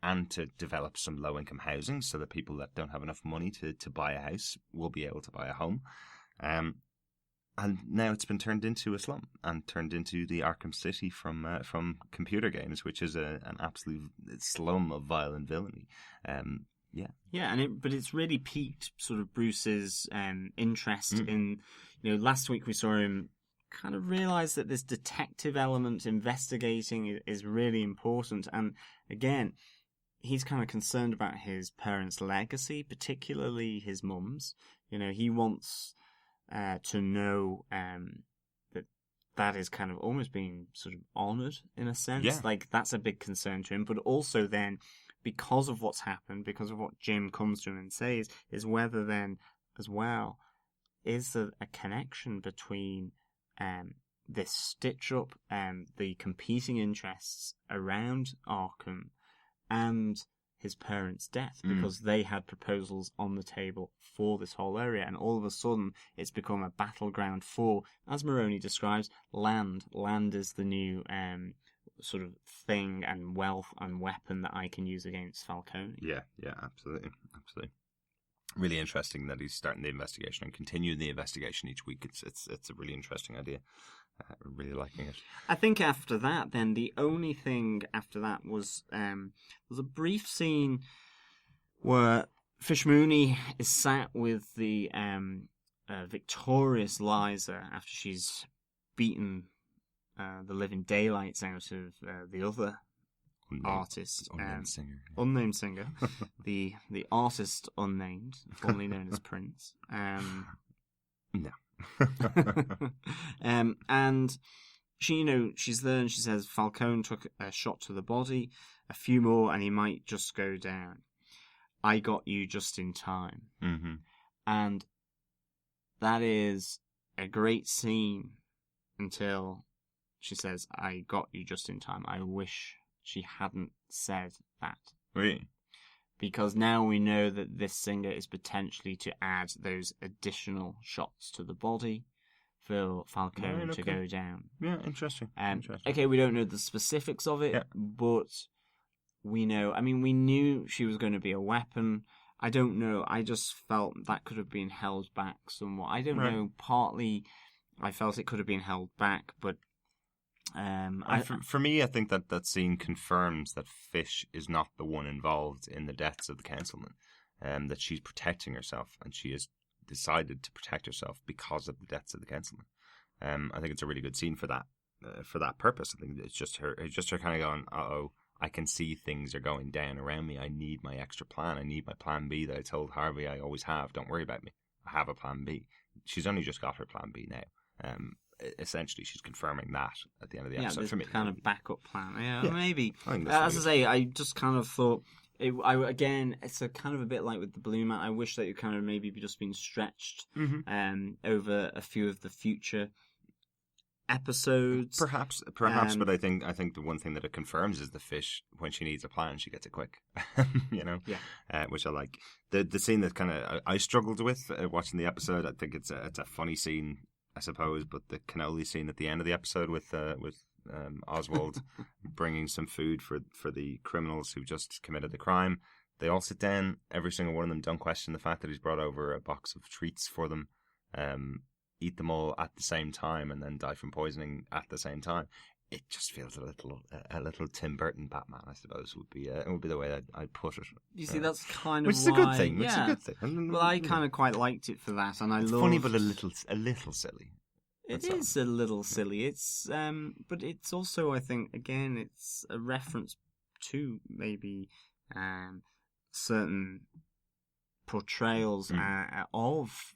And to develop some low-income housing so that people that don't have enough money to buy a house will be able to buy a home. And now it's been turned into a slum and turned into the Arkham City from computer games, which is an absolute slum of violent villainy. Yeah, but it's really piqued sort of Bruce's interest in, last week we saw him kind of realize that this detective element, investigating, is really important. And again, he's kind of concerned about his parents' legacy, particularly his mum's. He wants to know that is kind of almost being sort of honoured in a sense. Yeah. Like, that's a big concern to him. But also then, because of what's happened, because of what Jim comes to him and says, is whether then, as well, is there a connection between this stitch-up, the competing interests around Arkham, and his parents' death, because they had proposals on the table for this whole area, and all of a sudden it's become a battleground for, as Maroni describes, land. Land is the new sort of thing and wealth and weapon that I can use against Falcone. Yeah, absolutely. Really interesting that he's starting the investigation and continuing the investigation each week. It's a really interesting idea. Really liking it. I think after that, then the only thing after that was a brief scene where Fish Mooney is sat with the victorious Liza after she's beaten the living daylights out of the other artist, unnamed singer, the artist unnamed, formerly known as Prince. No. And she, she's there and she says Falcone took a shot to the body, a few more and he might just go down. I got you just in time. And that is a great scene until she says, I got you just in time. I wish she hadn't said that. Really? Because now we know that this singer is potentially to add those additional shots to the body for Falcone to go down. Yeah, interesting. Okay, we don't know the specifics of it, but we know. I mean, we knew she was going to be a weapon. I don't know. I just felt that could have been held back somewhat. I don't know. Partly, I felt it could have been held back, but for me, I think that scene confirms that Fish is not the one involved in the deaths of the councilmen, that she's protecting herself, and she has decided to protect herself because of the deaths of the councilmen. I think it's a really good scene for that purpose. I think it's just her kind of going, uh-oh, I can see things are going down around me. I need my extra plan. I need my plan B that I told Harvey I always have. Don't worry about me. I have a plan B. She's only just got her plan B now. Essentially, she's confirming that at the end of the episode. Yeah, for me, kind of backup plan. Yeah. Maybe. As I say, I just kind of thought, it's a kind of a bit like with the Blue Man. I wish that it kind of maybe just been stretched over a few of the future episodes. Perhaps, but I think the one thing that it confirms is the Fish, when she needs a plan, she gets it quick. Which I like. The scene that kind of I struggled with watching the episode. I think it's a funny scene. I suppose, but the cannoli scene at the end of the episode with Oswald bringing some food for the criminals who just committed the crime. They all sit down. Every single one of them don't question the fact that he's brought over a box of treats for them. Eat them all at the same time and then die from poisoning at the same time. It just feels a little Tim Burton Batman, I suppose, would be the way I'd put it. You see, that's kind of which is a good thing. Which is a good thing. Well, I kind of quite liked it for that, and it's funny, but a little silly. It is a little silly. It's but it's also, I think, again, it's a reference to maybe certain portrayals of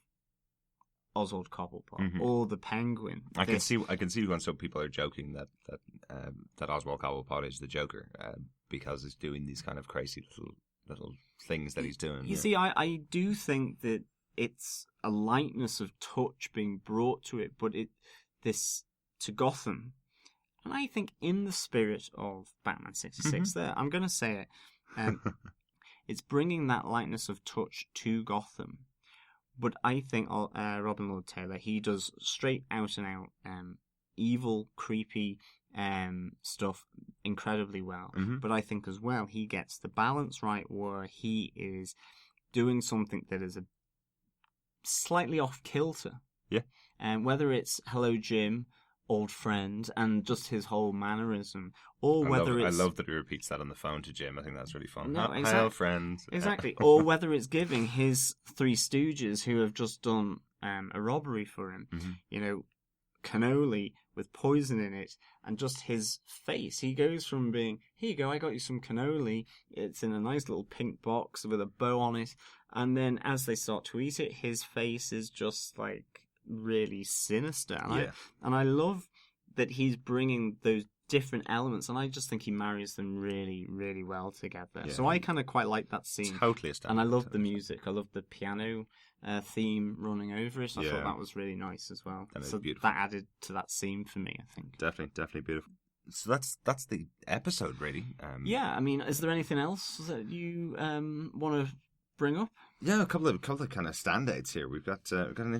Oswald Cobblepot or the Penguin. I can see when some people are joking that Oswald Cobblepot is the Joker because he's doing these kind of crazy little things that he's doing. You see, I do think that it's a lightness of touch being brought to it, but this to Gotham, and I think in the spirit of Batman 66, there I'm going to say it, it's bringing that lightness of touch to Gotham. But I think Robin Lord Taylor, he does straight out and out evil, creepy stuff incredibly well. But I think as well he gets the balance right where he is doing something that is a slightly off kilter. Yeah. And whether it's Hello Jim, old friend, and just his whole mannerism, or I love that he repeats that on the phone to Jim. I think that's really fun. No, Hi, old friend. Exactly. Or whether it's giving his Three Stooges, who have just done a robbery for him, cannoli with poison in it, and just his face. He goes from being, here you go, I got you some cannoli. It's in a nice little pink box with a bow on it. And then as they start to eat it, his face is just like really sinister. And I love that he's bringing those different elements, and I just think he marries them really, really well together. Yeah. So I kind of quite like that scene. Totally astounding. And I love the music. I love the piano theme running over it. I thought that was really nice as well. That is so beautiful. That added to that scene for me, I think. Definitely beautiful. So that's the episode, really. Yeah, I mean, is there anything else that you want to bring up? Yeah, a couple of kind of standouts here. We've got an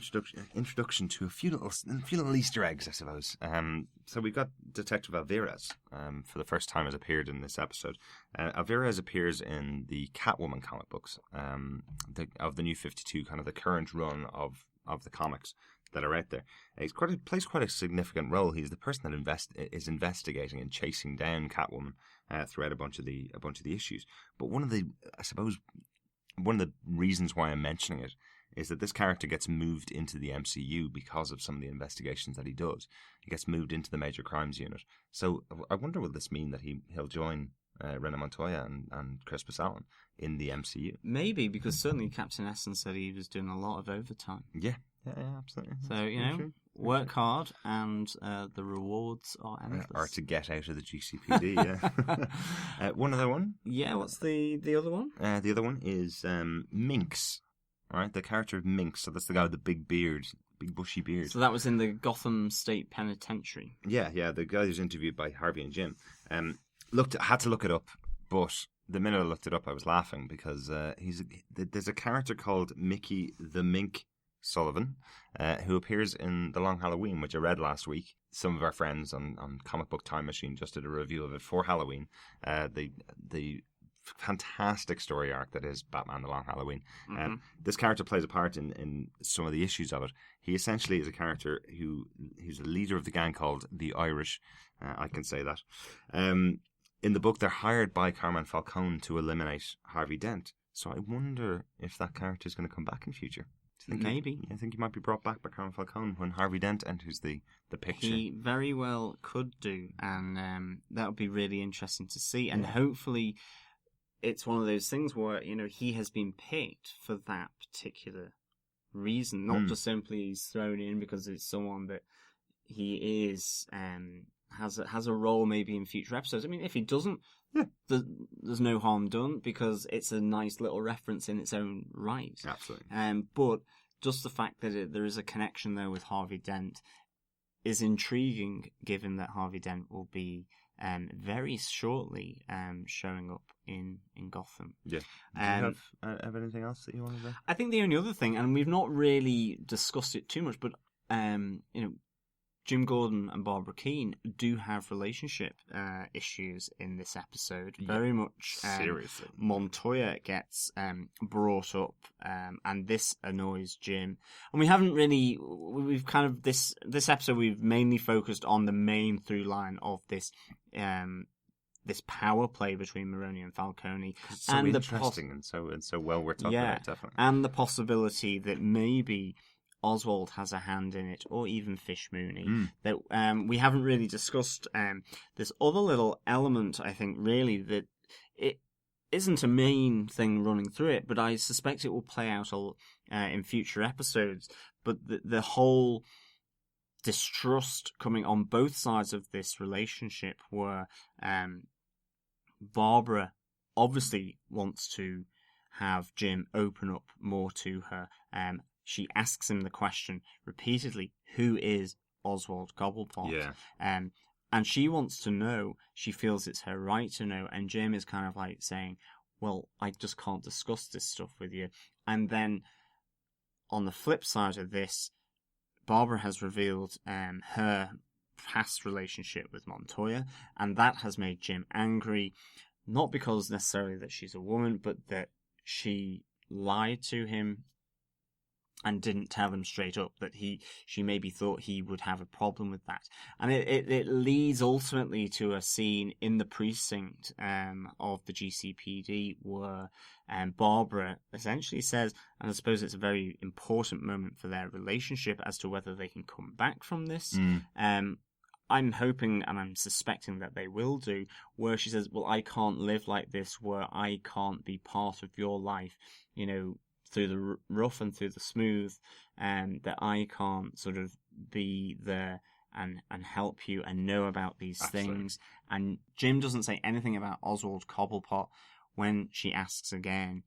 introduction to a few little Easter eggs, I suppose. So we've got Detective Alvarez. For the first time has appeared in this episode. Alvarez appears in the Catwoman comic books of the New 52, kind of the current run of the comics that are out there. He plays quite a significant role. He's the person that is investigating and chasing down Catwoman throughout a bunch of the issues. But one of the reasons why I'm mentioning it is that this character gets moved into the M.C.U. because of some of the investigations that he does. He gets moved into the Major Crimes Unit. So I wonder, will this mean that he'll join Rena Montoya and Crispus Allen in the M.C.U.? Maybe, because certainly Captain Essence said he was doing a lot of overtime. Yeah, absolutely. So, work hard, and the rewards are endless. Or to get out of the GCPD, yeah. One other one? Yeah, what's the other one? The other one is Minx, right? The character of Minx. So that's the guy with the big beard, big bushy beard. So that was in the Gotham State Penitentiary. Yeah, the guy who's interviewed by Harvey and Jim. Had to look it up, but the minute I looked it up, I was laughing because there's a character called Mickey the Mink Sullivan, who appears in The Long Halloween, which I read last week. Some of our friends on Comic Book Time Machine just did a review of it for Halloween. The fantastic story arc that is Batman: The Long Halloween. This character plays a part in some of the issues of it. He essentially is a character who's a leader of the gang called the Irish. I can say that. In the book, they're hired by Carmine Falcone to eliminate Harvey Dent. So I wonder if that character is going to come back in future. Maybe. I think he might be brought back by Carmine Falcone when Harvey Dent enters the picture. He very well could do, and that would be really interesting to see. And hopefully it's one of those things where, he has been picked for that particular reason, not just simply he's thrown in because it's someone that he is has a role maybe in future episodes. I mean, if he doesn't, there's no harm done because it's a nice little reference in its own right. Absolutely. But just the fact that there is a connection there with Harvey Dent is intriguing, given that Harvey Dent will be very shortly showing up in Gotham. Yeah. Do you have anything else that you wanted to? I think the only other thing, and we've not really discussed it too much, but Jim Gordon and Barbara Keane do have relationship issues in this episode. Very much seriously. Montoya gets brought up, and this annoys Jim. And we haven't really, we've kind of, this episode we've mainly focused on the main through line of this this power play between Maroni and Falcone. It's so interesting and so well worth talking about, definitely. And the possibility that maybe Oswald has a hand in it, or even Fish Mooney. That we haven't really discussed this other little element, I think, really, that it isn't a main thing running through it, but I suspect it will play out in future episodes. But the whole distrust coming on both sides of this relationship, where Barbara obviously wants to have Jim open up more to her. She asks him the question repeatedly, who is Oswald Cobblepot? Yeah. And she wants to know. She feels it's her right to know. And Jim is kind of like saying, well, I just can't discuss this stuff with you. And then on the flip side of this, Barbara has revealed her past relationship with Montoya, and that has made Jim angry, not because necessarily that she's a woman, but that she lied to him and didn't tell him straight up that she maybe thought he would have a problem with that. And it leads ultimately to a scene in the precinct of the GCPD where Barbara essentially says, and I suppose it's a very important moment for their relationship as to whether they can come back from this. I'm hoping and I'm suspecting that they will do, where she says, well, I can't live like this, where I can't be part of your life, through the rough and through the smooth, that I can't sort of be there and help you and know about these things. And Jim doesn't say anything about Oswald Cobblepot when she asks again,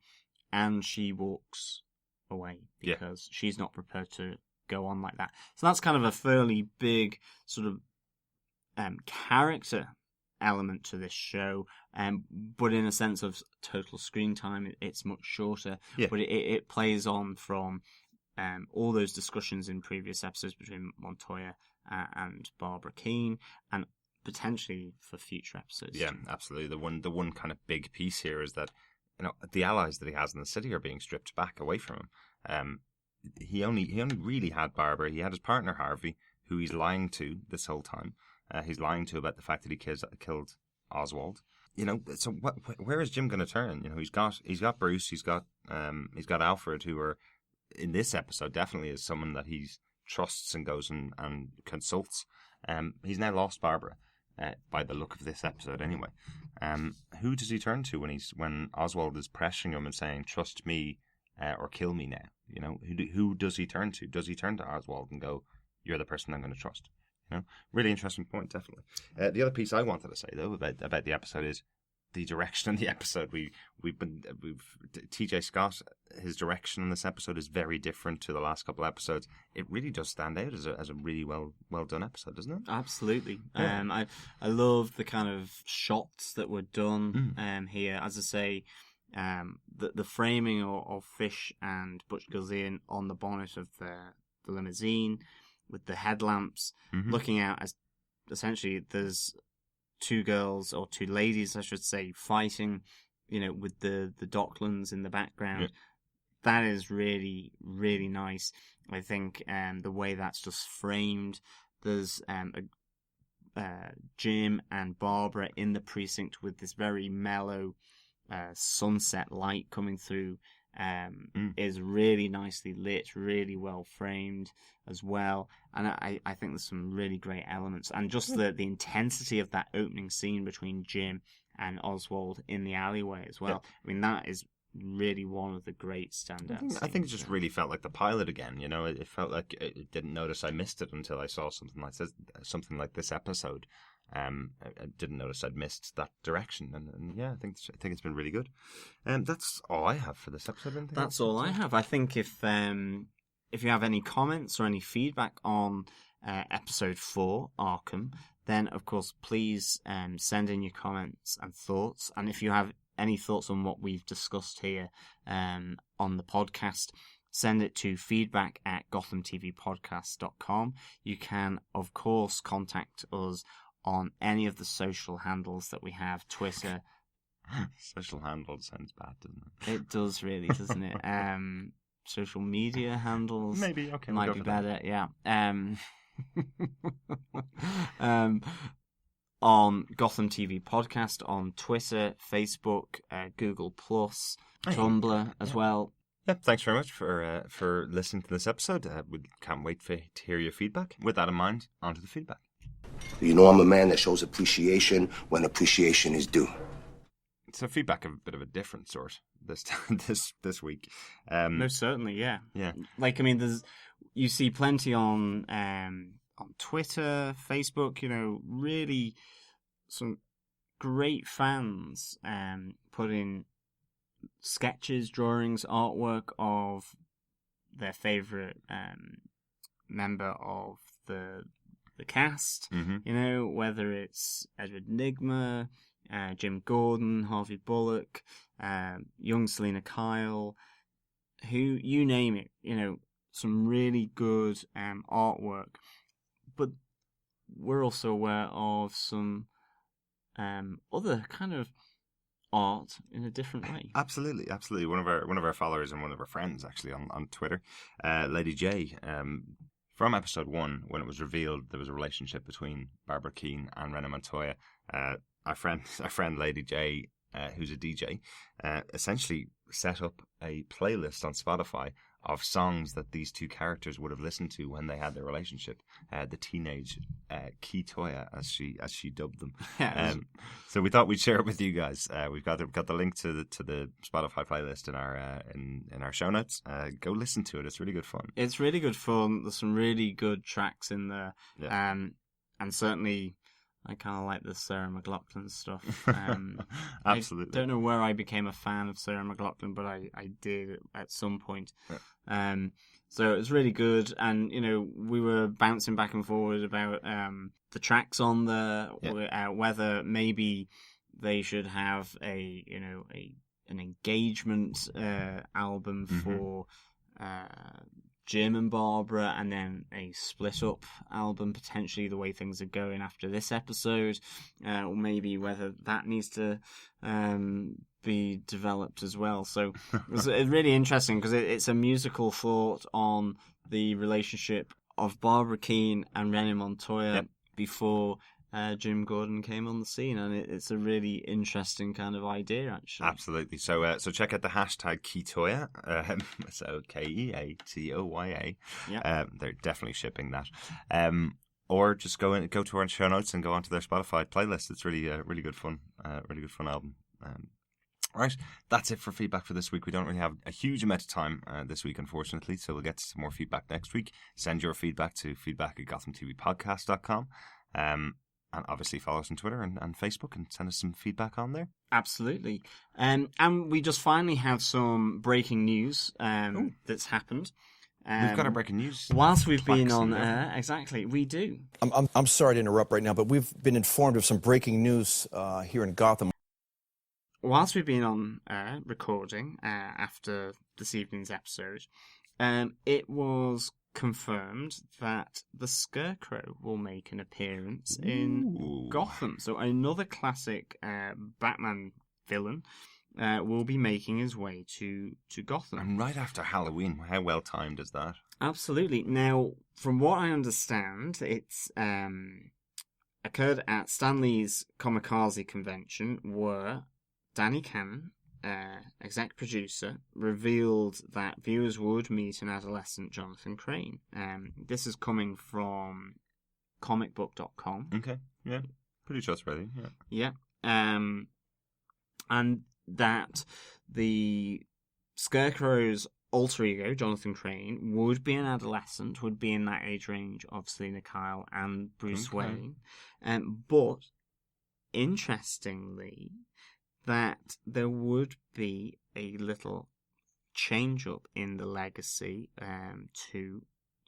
and she walks away because she's not prepared to go on like that. So that's kind of a fairly big sort of character element to this show, but in a sense of total screen time, it's much shorter. But it plays on from all those discussions in previous episodes between Montoya and Barbara Keane, and potentially for future episodes. Yeah, absolutely. The one kind of big piece here is that the allies that he has in the city are being stripped back away from him. He only really had Barbara. He had his partner Harvey, who he's lying to this whole time. He's lying to about the fact that he killed Oswald. So where is Jim going to turn? He's got Bruce, he's got Alfred, who are in this episode definitely is someone that he trusts and goes and consults. He's now lost Barbara, by the look of this episode anyway. Who does he turn to when Oswald is pressuring him and saying, "Trust me or kill me now"? Who does he turn to? Does he turn to Oswald and go, "You're the person I'm going to trust"? Really interesting point, definitely. The other piece I wanted to say though about the episode is the direction of the episode. We've TJ Scott, his direction on this episode is very different to the last couple of episodes. It really does stand out as a really well done episode, doesn't it? Absolutely. Yeah. I love the kind of shots that were done here. As I say, the framing of Fish and Butch Guzzian on the bonnet of the limousine, with the headlamps looking out as essentially there's two girls, or two ladies, I should say, fighting, with the Docklands in the background. Yeah. That is really, really nice. I think the way that's just framed. There's Jim and Barbara in the precinct with this very mellow sunset light coming through. Is really nicely lit, really well framed as well, and I think there's some really great elements, and just the intensity of that opening scene between Jim and Oswald in the alleyway as well. I mean, that is really one of the great standouts. I think it just really felt like the pilot again. It felt like I didn't notice I missed it until I saw something like this episode. I didn't notice I'd missed that direction, and yeah, I think it's been really good. That's all I have for this episode. That's all I have. I think if you have any comments or any feedback on episode 4, Arkham, then of course please send in your comments and thoughts. And if you have any thoughts on what we've discussed here on the podcast, send it to feedback@gothamtvpodcast.com. You can, of course, contact us on any of the social handles that we have, Twitter. Social handle sounds bad, doesn't it? It does really, doesn't it? Social media handles maybe okay, might we'll be go for better. Yeah. On Gotham TV Podcast on Twitter, Facebook, Google Plus, Tumblr as well. Yeah, thanks very much for listening to this episode. We can't wait to hear your feedback. With that in mind, on to the feedback. You know I'm a man that shows appreciation when appreciation is due. So feedback of a bit of a different sort this week. No, certainly, yeah. Yeah. Like, I mean, you see plenty on Twitter, Facebook, really some great fans putting sketches, drawings, artwork of their favourite member of the cast, whether it's Edward Nygma, Jim Gordon, Harvey Bullock, young Selena Kyle, who, you name it, some really good artwork. But we're also aware of some other kind of art in a different way. Absolutely. One of our followers and one of our friends actually on Twitter, Lady J, from episode 1, when it was revealed there was a relationship between Barbara Keane and Rena Montoya, our friend Lady J, who's a DJ, essentially set up a playlist on Spotify of songs that these two characters would have listened to when they had their relationship, the teenage Key Toya, as she dubbed them. So we thought we'd share it with you guys. We've got the link to the Spotify playlist in our in our show notes. Go listen to it; it's really good fun. It's really good fun. There's some really good tracks in there, and certainly I kind of like the Sarah McLachlan stuff. Absolutely. I don't know where I became a fan of Sarah McLachlan, but I did at some point. Yeah. So it was really good, and we were bouncing back and forward about the tracks on there, whether maybe they should have an engagement album for Jim and Barbara, and then a split up album, potentially, the way things are going after this episode, or maybe whether that needs to be developed as well. So it's really interesting because it's a musical thought on the relationship of Barbara Keane and Rena Montoya before Jim Gordon came on the scene, and it's a really interesting kind of idea, actually. Absolutely. So check out the hashtag Ketoya, so Keatoya. Yeah. They're definitely shipping that. Or just go to our show notes and go onto their Spotify playlist. It's really good fun. Really good fun album. Right, that's it for feedback for this week. We don't really have a huge amount of time this week, unfortunately, so we'll get to some more feedback next week. Send your feedback to feedback@gothamtvpodcast.com. And obviously follow us on Twitter and Facebook and send us some feedback on there. Absolutely. And we just finally have some breaking news that's happened. We've got our breaking news. Whilst we've been on air, exactly, we do. I'm sorry to interrupt right now, but we've been informed of some breaking news here in Gotham. Whilst we've been on air recording after this evening's episode, it was confirmed that the Scarecrow will make an appearance in Gotham. So another classic Batman villain will be making his way to Gotham. And right after Halloween. How well timed is that? Absolutely. Now, from what I understand, it's occurred at Stan Lee's Kamikaze convention, where Danny Cannon, exec producer, revealed that viewers would meet an adolescent Jonathan Crane. This is coming from comicbook.com. Okay, yeah, pretty trustworthy. Yeah. And that the Scarecrow's alter ego, Jonathan Crane, would be an adolescent, would be in that age range of Selena Kyle and Bruce Wayne. But, interestingly, that there would be a little change-up in the legacy to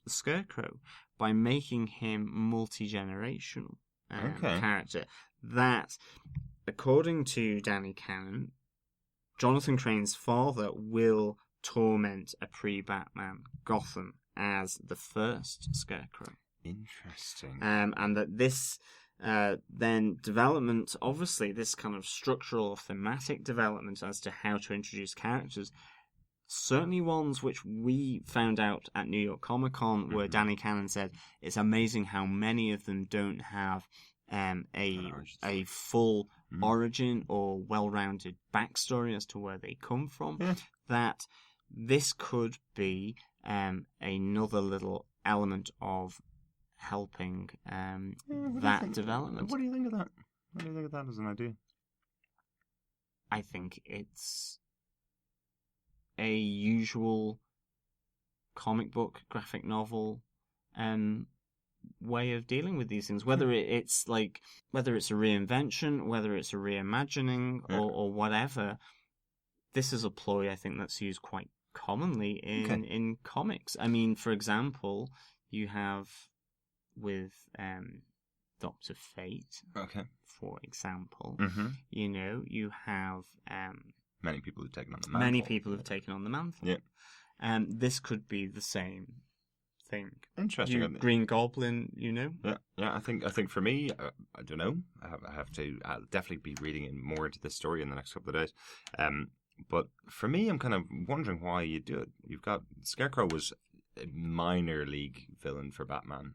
the Scarecrow by making him multi-generational character. That, according to Danny Cannon, Jonathan Crane's father will torment a pre-Batman Gotham as the first Scarecrow. Interesting. And that this then development, obviously this kind of structural or thematic development as to how to introduce characters, certainly ones which we found out at New York Comic Con, where Danny Cannon said it's amazing how many of them don't have a full origin or well-rounded backstory as to where they come from. That this could be another little element of helping that development. What do you think of that? What do you think of that as an idea? I think it's a usual comic book, graphic novel way of dealing with these things. Whether it's a reinvention, whether it's a reimagining, or whatever, this is a ploy I think that's used quite commonly in comics. I mean, for example, you have with Dr. Fate, for example, you have many people have taken on the mantle. Many people have taken on the mantle. Yeah. This could be the same thing. Interesting. Green Goblin, Yeah. I think for me, I don't know. I'll definitely be reading more into this story in the next couple of days. But for me, I'm kind of wondering why you do it. You've got Scarecrow was a minor league villain for Batman.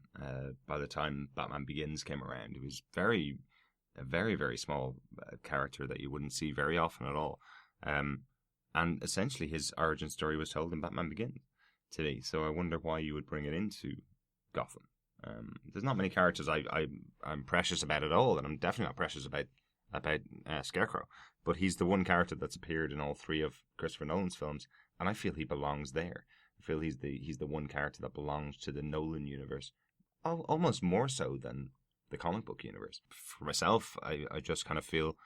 By the time Batman Begins came around, he was a very, very small character that you wouldn't see very often at all. And essentially his origin story was told in Batman Begins today. So I wonder why you would bring it into Gotham. There's not many characters I'm precious about at all, and I'm definitely not precious about Scarecrow. But he's the one character that's appeared in all three of Christopher Nolan's films, and I feel he belongs there. I feel he's the one character that belongs to the Nolan universe, almost more so than the comic book universe. For myself, I just kind of feel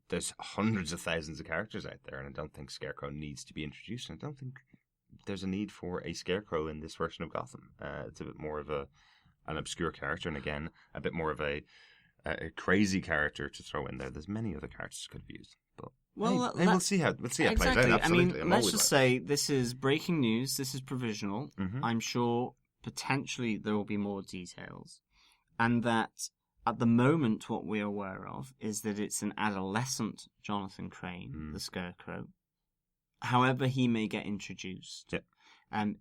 there's hundreds of thousands of characters out there, and I don't think Scarecrow needs to be introduced. And I don't think there's a need for a Scarecrow in this version of Gotham. It's a bit more of an obscure character, and again, a bit more of a crazy character to throw in there. There's many other characters could be used, but we'll see how it plays out. Exactly. Absolutely. I mean, let's just say this is breaking news. This is provisional. I'm sure potentially there will be more details, and that at the moment what we're aware of is that it's an adolescent Jonathan Crane, the Scarecrow. However, he may get introduced. And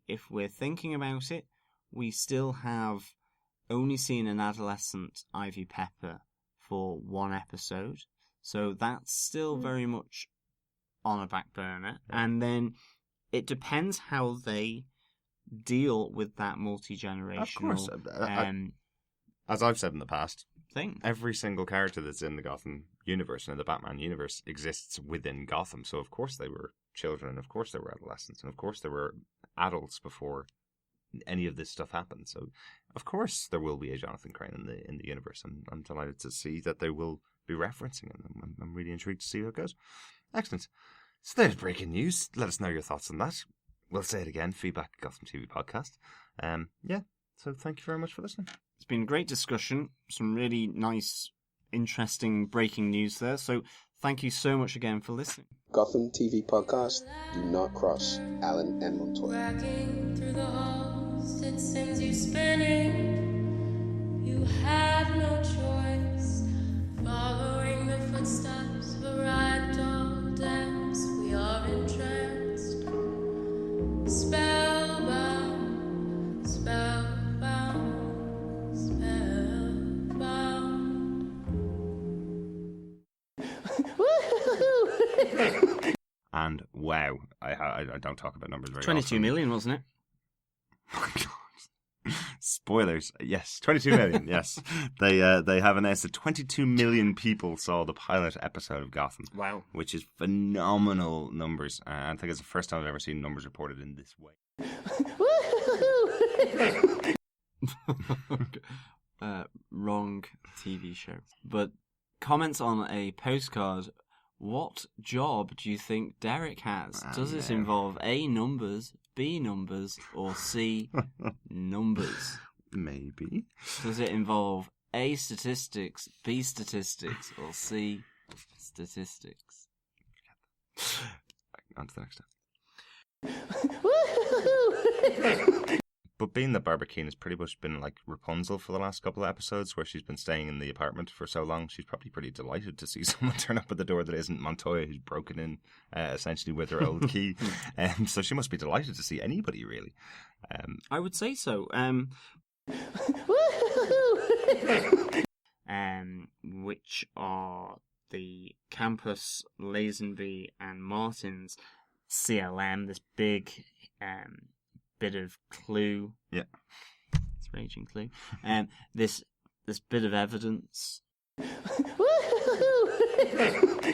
if we're thinking about it, we still have only seen an adolescent Ivy Pepper for one episode, so that's still very much on a back burner. And then it depends how they deal with that multi-generational. Of course, as I've said in the past, every single character that's in the Gotham universe and in the Batman universe exists within Gotham. So of course they were children, and of course they were adolescents, and of course they were adults before any of this stuff happened. So of course there will be a Jonathan Crane in the universe. I'm delighted to see that they will be referencing him. I'm really intrigued to see how it goes. Excellent. So there's breaking news. Let us know your thoughts on that. We'll say it again, feedback at Gotham TV Podcast. So thank you very much for listening. It's been a great discussion. Some really nice, interesting breaking news there. So thank you so much again for listening. Gotham TV Podcast. Do not cross Alan and Montoya. Walking through the halls, it sends you spinning. You have no choice. Following the footsteps of a ragdoll dance, we are entranced. Spellbound, spellbound, spellbound. And wow, I don't talk about numbers very 22 often. million, wasn't it? Oh my God. Spoilers. Yes, 22 million. Yes, they have announced that 22 million people saw the pilot episode of Gotham. Wow, which is phenomenal numbers. I think it's the first time I've ever seen numbers reported in this way. Wrong TV show. But comments on a postcard. What job do you think Derek has? Does this involve A, numbers, B, numbers, or C, numbers? Maybe. Does it involve A, statistics, B, statistics, or C, statistics? On to the next step. But being that Barbara Keane has pretty much been like Rapunzel for the last couple of episodes, where she's been staying in the apartment for so long, she's probably pretty delighted to see someone turn up at the door that isn't Montoya, who's broken in essentially with her old key. So she must be delighted to see anybody, really. I would say so. Which are the Campus, Lazenby, and Martin's CLM, this big bit of clue. Yeah. It's raging clue. This bit of evidence.